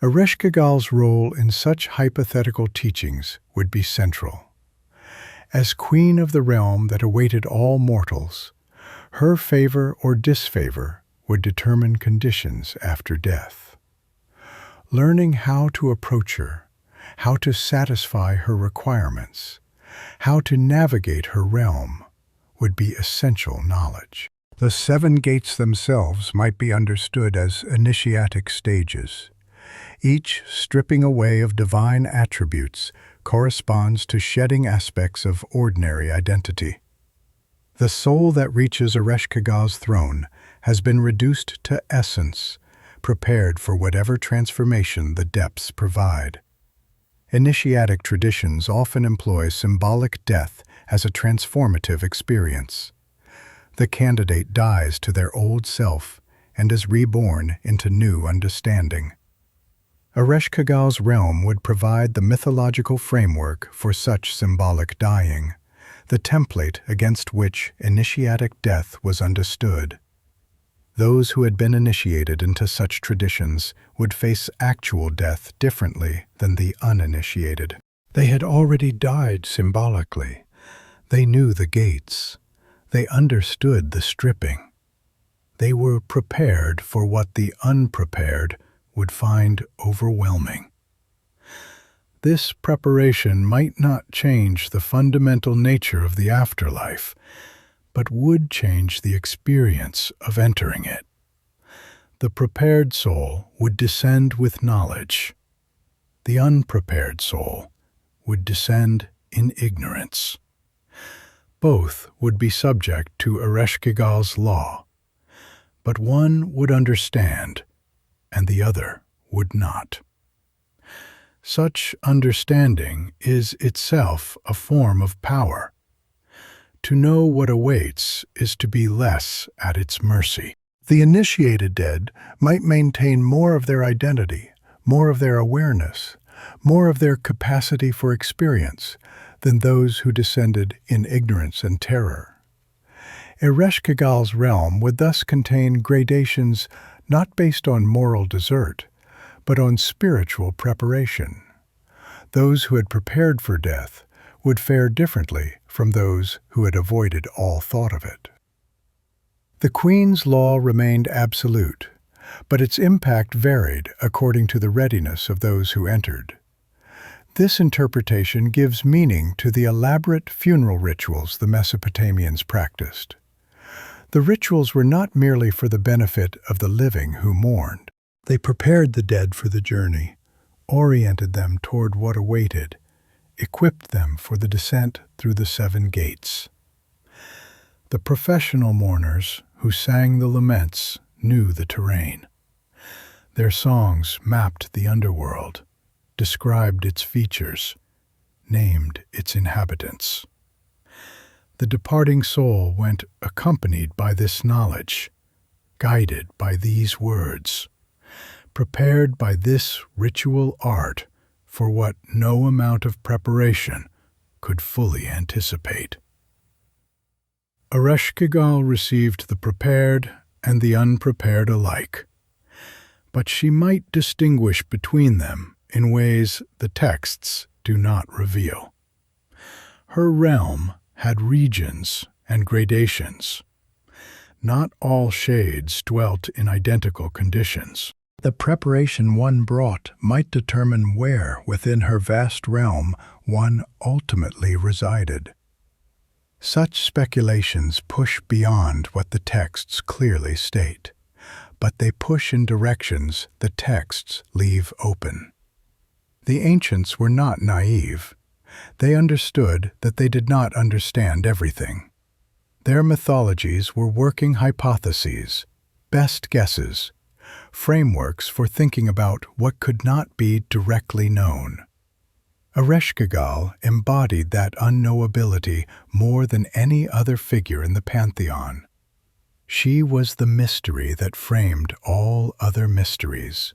[SPEAKER 1] Ereshkigal's role in such hypothetical teachings would be central. As queen of the realm that awaited all mortals, her favor or disfavor would determine conditions after death. Learning how to approach her, how to satisfy her requirements, how to navigate her realm would be essential knowledge. The 7 gates themselves might be understood as initiatic stages. Each stripping away of divine attributes corresponds to shedding aspects of ordinary identity. The soul that reaches Ereshkigal's throne has been reduced to essence, prepared for whatever transformation the depths provide. Initiatic traditions often employ symbolic death as a transformative experience. The candidate dies to their old self and is reborn into new understanding. Ereshkigal's realm would provide the mythological framework for such symbolic dying, the template against which initiatic death was understood. Those who had been initiated into such traditions would face actual death differently than the uninitiated. They had already died symbolically. They knew the gates. They understood the stripping. They were prepared for what the unprepared would find overwhelming. This preparation might not change the fundamental nature of the afterlife, but would change the experience of entering it. The prepared soul would descend with knowledge. The unprepared soul would descend in ignorance. Both would be subject to Ereshkigal's law, but one would understand, and the other would not. Such understanding is itself a form of power. To know what awaits is to be less at its mercy. The initiated dead might maintain more of their identity, more of their awareness, more of their capacity for experience than those who descended in ignorance and terror. Ereshkigal's realm would thus contain gradations not based on moral desert, but on spiritual preparation. Those who had prepared for death would fare differently from those who had avoided all thought of it. The Queen's law remained absolute, but its impact varied according to the readiness of those who entered. This interpretation gives meaning to the elaborate funeral rituals the Mesopotamians practiced. The rituals were not merely for the benefit of the living who mourned. They prepared the dead for the journey, oriented them toward what awaited, equipped them for the descent through the 7 gates. The professional mourners who sang the laments knew the terrain. Their songs mapped the underworld, described its features, named its inhabitants. The departing soul went accompanied by this knowledge, guided by these words, prepared by this ritual art for what no amount of preparation could fully anticipate. Ereshkigal received the prepared and the unprepared alike, but she might distinguish between them in ways the texts do not reveal. Her realm had regions and gradations. Not all shades dwelt in identical conditions. The preparation one brought might determine where within her vast realm one ultimately resided. Such speculations push beyond what the texts clearly state, but they push in directions the texts leave open. The ancients were not naive. They understood that they did not understand everything. Their mythologies were working hypotheses, best guesses, frameworks for thinking about what could not be directly known. Ereshkigal embodied that unknowability more than any other figure in the pantheon. She was the mystery that framed all other mysteries,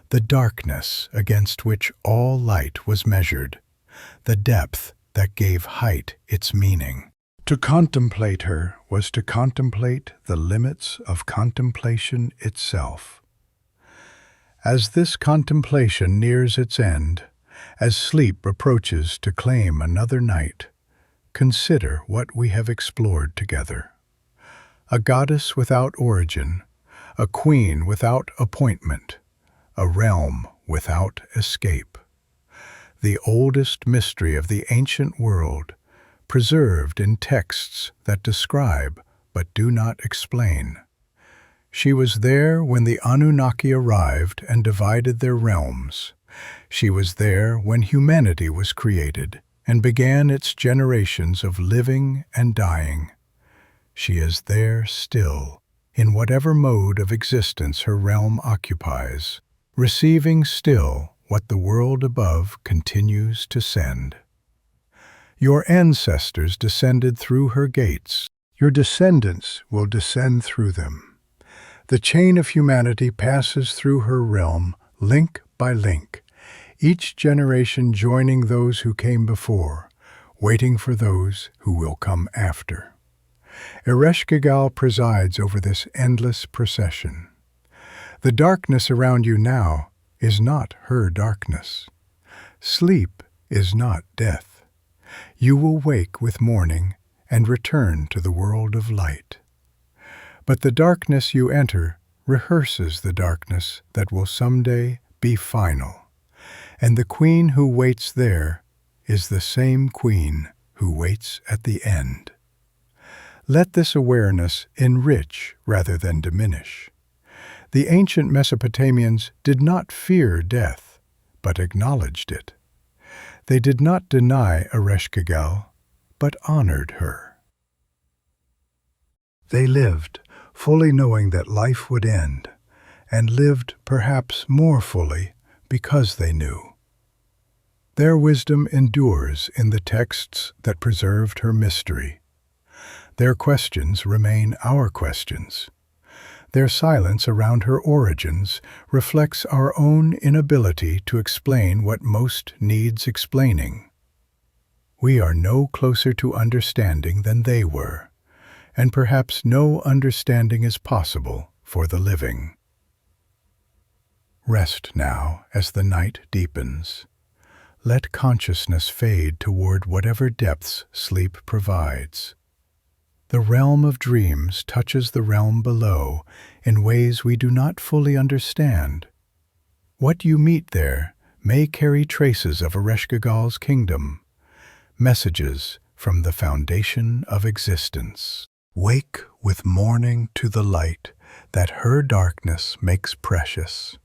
[SPEAKER 1] the darkness against which all light was measured, the depth that gave height its meaning. To contemplate her was to contemplate the limits of contemplation itself. As this contemplation nears its end, as sleep approaches to claim another night, consider what we have explored together. A goddess without origin, a queen without appointment, a realm without escape. The oldest mystery of the ancient world, preserved in texts that describe but do not explain. She was there when the Anunnaki arrived and divided their realms. She was there when humanity was created and began its generations of living and dying. She is there still, in whatever mode of existence her realm occupies, receiving still what the world above continues to send. Your ancestors descended through her gates. Your descendants will descend through them. The chain of humanity passes through her realm, link by link, each generation joining those who came before, waiting for those who will come after. Ereshkigal presides over this endless procession. The darkness around you now is not her darkness. Sleep is not death. You will wake with morning and return to the world of light. But the darkness you enter rehearses the darkness that will someday be final, and the queen who waits there is the same queen who waits at the end. Let this awareness enrich rather than diminish. The ancient Mesopotamians did not fear death, but acknowledged it. They did not deny Ereshkigal, but honored her. They lived, fully knowing that life would end, and lived perhaps more fully because they knew. Their wisdom endures in the texts that preserved her mystery. Their questions remain our questions. Their silence around her origins reflects our own inability to explain what most needs explaining. We are no closer to understanding than they were, and perhaps no understanding is possible for the living. Rest now as the night deepens. Let consciousness fade toward whatever depths sleep provides. The realm of dreams touches the realm below in ways we do not fully understand. What you meet there may carry traces of Ereshkigal's kingdom, messages from the foundation of existence. Wake with morning to the light that her darkness makes precious.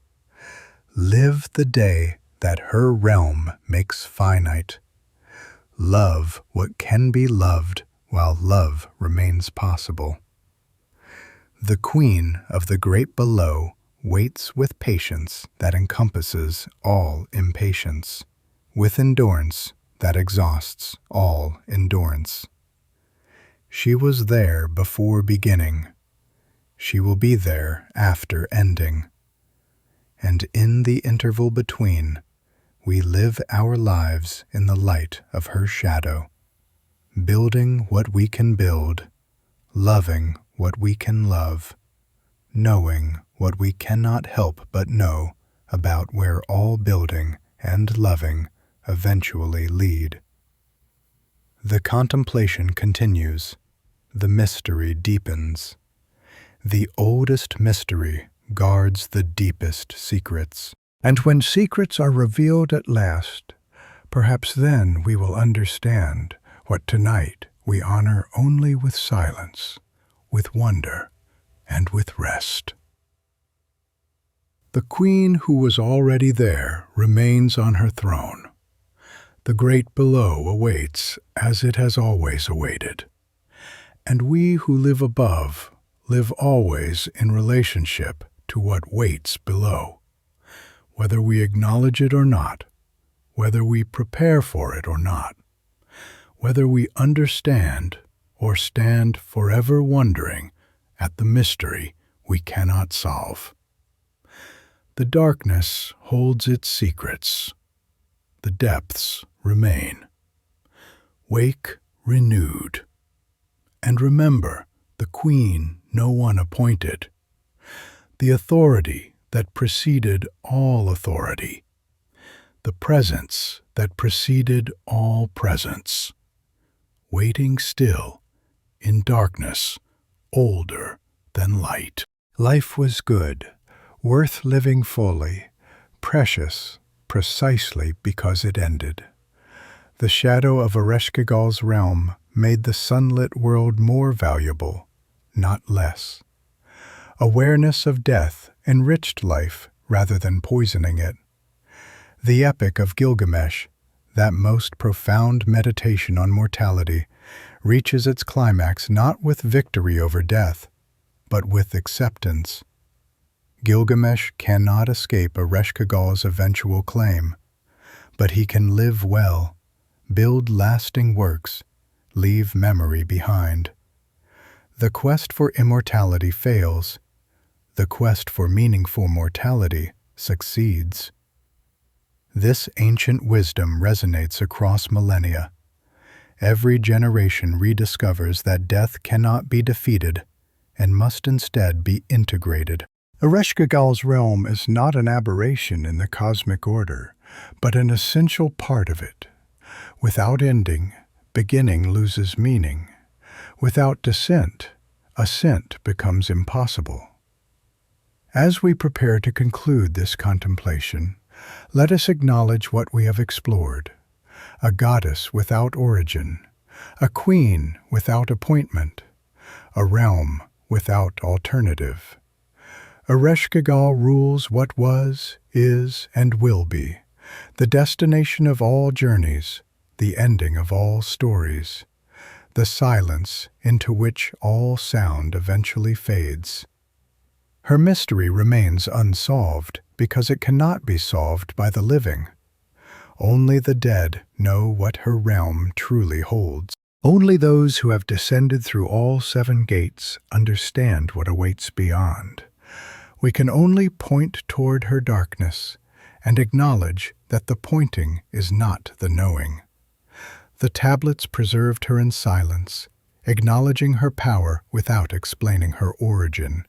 [SPEAKER 1] Live the day that her realm makes finite. Love what can be loved while love remains possible. The queen of the great below waits with patience that encompasses all impatience, with endurance that exhausts all endurance. She was there before beginning. She will be there after ending. And in the interval between, we live our lives in the light of her shadow, building what we can build, loving what we can love, knowing what we cannot help but know about where all building and loving eventually lead. The contemplation continues. The mystery deepens. The oldest mystery guards the deepest secrets. And when secrets are revealed at last, perhaps then we will understand what tonight we honor only with silence, with wonder, and with rest. The queen who was already there remains on her throne. The great below awaits as it has always awaited. And we who live above live always in relationship to what waits below. Whether we acknowledge it or not, whether we prepare for it or not, whether we understand or stand forever wondering at the mystery we cannot solve. The darkness holds its secrets. The depths remain. Wake renewed. And remember the queen no one appointed, the authority that preceded all authority, the presence that preceded all presence, waiting still in darkness older than light. Life was good, worth living fully, precious precisely because it ended. The shadow of Ereshkigal's realm made the sunlit world more valuable, not less. Awareness of death enriched life rather than poisoning it. The Epic of Gilgamesh, that most profound meditation on mortality, reaches its climax not with victory over death, but with acceptance. Gilgamesh cannot escape Ereshkigal's eventual claim, but he can live well, build lasting works, leave memory behind. The quest for immortality fails. The quest for meaningful mortality succeeds. This ancient wisdom resonates across millennia. Every generation rediscovers that death cannot be defeated and must instead be integrated. Ereshkigal's realm is not an aberration in the cosmic order, but an essential part of it. Without ending, beginning loses meaning. Without descent, ascent becomes impossible. As we prepare to conclude this contemplation, let us acknowledge what we have explored: a goddess without origin, a queen without appointment, a realm without alternative. Ereshkigal rules what was, is, and will be, the destination of all journeys, the ending of all stories, the silence into which all sound eventually fades. Her mystery remains unsolved because it cannot be solved by the living. Only the dead know what her realm truly holds. Only those who have descended through all 7 gates understand what awaits beyond. We can only point toward her darkness and acknowledge that the pointing is not the knowing. The tablets preserved her in silence, acknowledging her power without explaining her origin.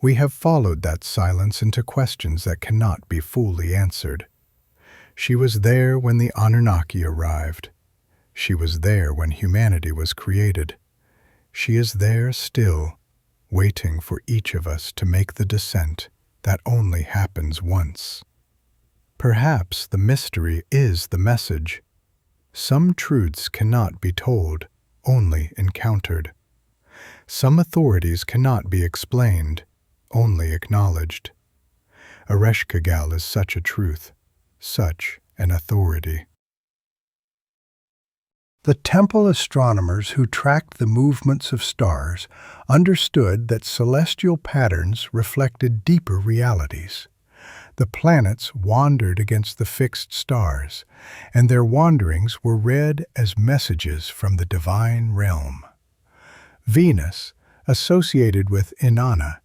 [SPEAKER 1] We have followed that silence into questions that cannot be fully answered. She was there when the Anunnaki arrived. She was there when humanity was created. She is there still, waiting for each of us to make the descent that only happens once. Perhaps the mystery is the message. Some truths cannot be told, only encountered. Some authorities cannot be explained, only acknowledged. Ereshkigal is such a truth, such an authority. The temple astronomers who tracked the movements of stars understood that celestial patterns reflected deeper realities. The planets wandered against the fixed stars, and their wanderings were read as messages from the divine realm. Venus, associated with Inanna,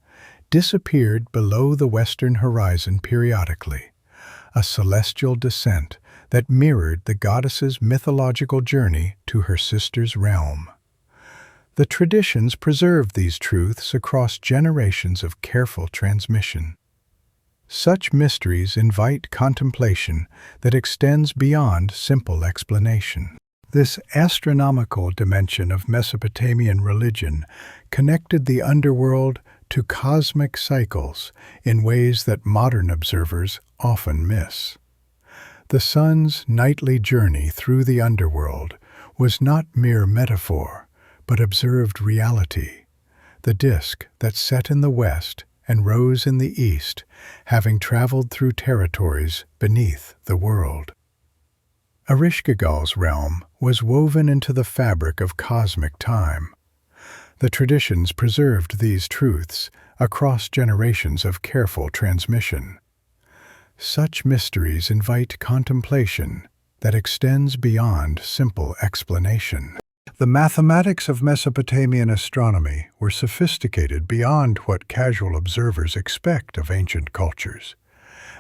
[SPEAKER 1] disappeared below the western horizon periodically, a celestial descent that mirrored the goddess's mythological journey to her sister's realm. The traditions preserved these truths across generations of careful transmission. Such mysteries invite contemplation that extends beyond simple explanation. This astronomical dimension of Mesopotamian religion connected the underworld to cosmic cycles in ways that modern observers often miss. The sun's nightly journey through the underworld was not mere metaphor, but observed reality. The disk that set in the west and rose in the east, having traveled through territories beneath the world. Ereshkigal's realm was woven into the fabric of cosmic time. The traditions preserved these truths across generations of careful transmission. Such mysteries invite contemplation that extends beyond simple explanation. The mathematics of Mesopotamian astronomy were sophisticated beyond what casual observers expect of ancient cultures.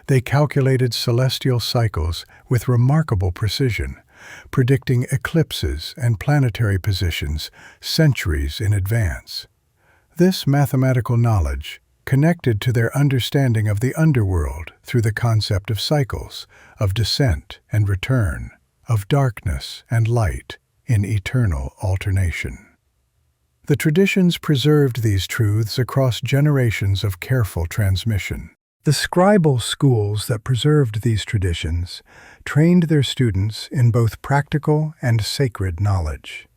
[SPEAKER 1] They calculated celestial cycles with remarkable precision, predicting eclipses and planetary positions centuries in advance. This mathematical knowledge connected to their understanding of the underworld through the concept of cycles, of descent and return, of darkness and light in eternal alternation. The traditions preserved these truths across generations of careful transmission. The scribal schools that preserved these traditions trained their students in both practical and sacred knowledge.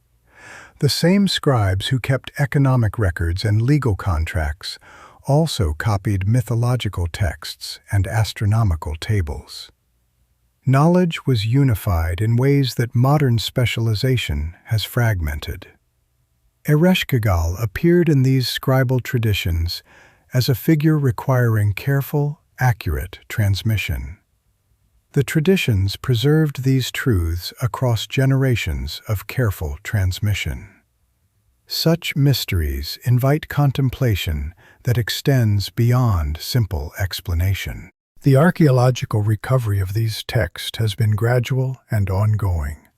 [SPEAKER 1] The same scribes who kept economic records and legal contracts also copied mythological texts and astronomical tables. Knowledge was unified in ways that modern specialization has fragmented. Ereshkigal appeared in these scribal traditions as a figure requiring careful, accurate transmission. The traditions preserved these truths across generations of careful transmission. Such mysteries invite contemplation that extends beyond simple explanation. The archaeological recovery of these texts has been gradual and ongoing.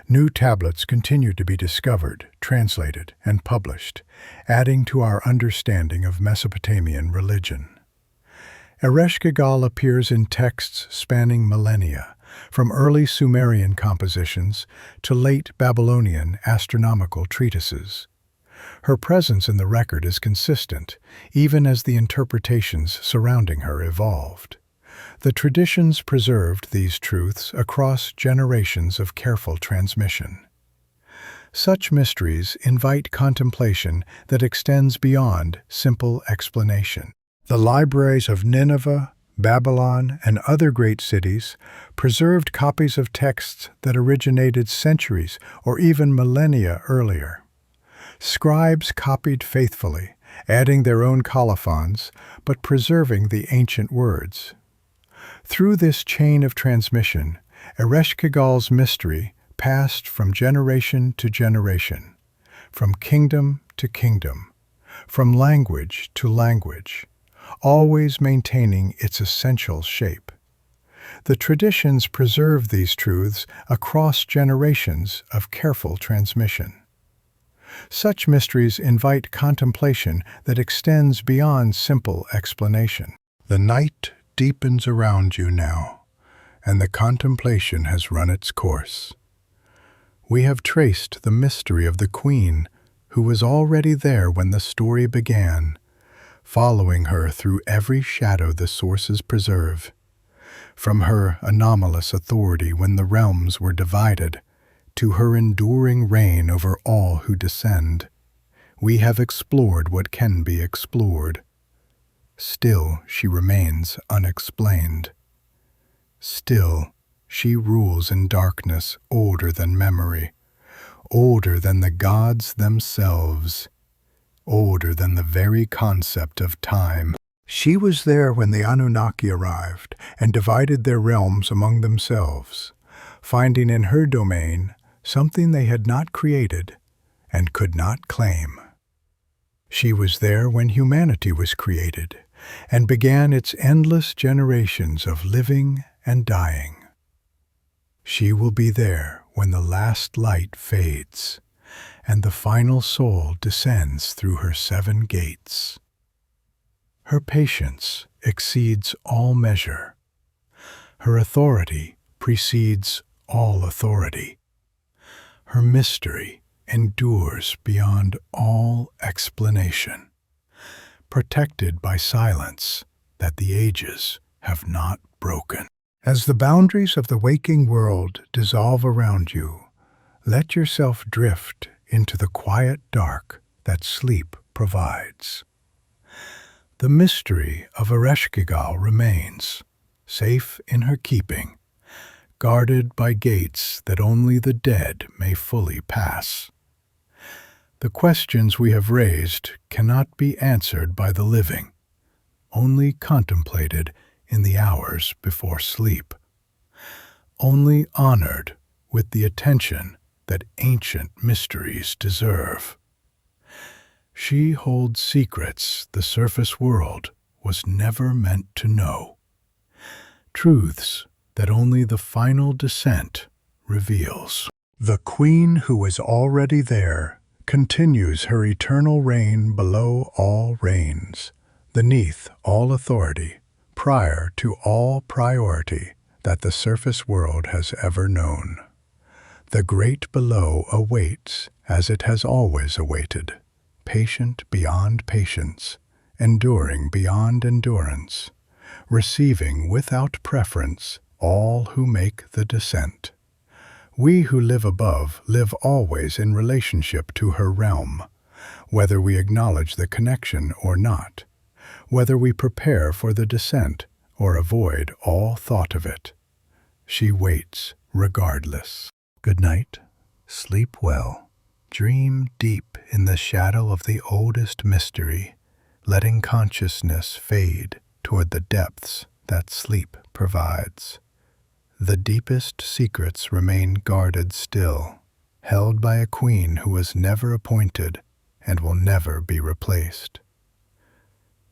[SPEAKER 1] New tablets continue to be discovered, translated, and published, adding to our understanding of Mesopotamian religion. Ereshkigal appears in texts spanning millennia, from early Sumerian compositions to late Babylonian astronomical treatises. Her presence in the record is consistent, even as the interpretations surrounding her evolved. The traditions preserved these truths across generations of careful transmission. Such mysteries invite contemplation that extends beyond simple explanation. The libraries of Nineveh, Babylon, and other great cities preserved copies of texts that originated centuries or even millennia earlier. Scribes copied faithfully, adding their own colophons, but preserving the ancient words. Through this chain of transmission, Ereshkigal's mystery passed from generation to generation, from kingdom to kingdom, from language to language, always maintaining its essential shape. The traditions preserve these truths across generations of careful transmission. Such mysteries invite contemplation that extends beyond simple explanation. The night deepens around you now, and the contemplation has run its course. We have traced the mystery of the Queen, who was already there when the story began, following her through every shadow the sources preserve. From her anomalous authority when the realms were divided, to her enduring reign over all who descend, we have explored what can be explored. Still she remains unexplained. Still she rules in darkness older than memory, older than the gods themselves, older than the very concept of time. She was there when the Anunnaki arrived and divided their realms among themselves, finding in her domain something they had not created and could not claim. She was there when humanity was created and began its endless generations of living and dying. She will be there when the last light fades and the final soul descends through her 7 gates. Her patience exceeds all measure. Her authority precedes all authority. Her mystery endures beyond all explanation, protected by silence that the ages have not broken. As the boundaries of the waking world dissolve around you, let yourself drift into the quiet dark that sleep provides. The mystery of Ereshkigal remains, safe in her keeping, guarded by gates that only the dead may fully pass. The questions we have raised cannot be answered by the living, only contemplated in the hours before sleep, only honored with the attention that ancient mysteries deserve. She holds secrets the surface world was never meant to know, truths that only the final descent reveals. The queen who is already there continues her eternal reign below all reigns, beneath all authority, prior to all priority that the surface world has ever known. The great below awaits as it has always awaited, patient beyond patience, enduring beyond endurance, receiving without preference all who make the descent. We who live above live always in relationship to her realm, whether we acknowledge the connection or not, whether we prepare for the descent or avoid all thought of it. She waits regardless. Good night, sleep well, dream deep in the shadow of the oldest mystery, letting consciousness fade toward the depths that sleep provides. The deepest secrets remain guarded still, held by a queen who was never appointed and will never be replaced.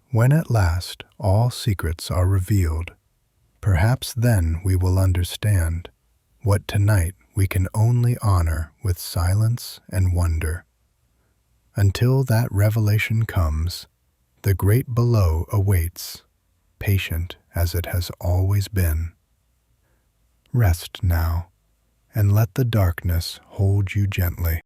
[SPEAKER 1] When at last all secrets are revealed, perhaps then we will understand what tonight we can only honor with silence and wonder. Until that revelation comes, the great below awaits, patient as it has always been. Rest now, and let the darkness hold you gently.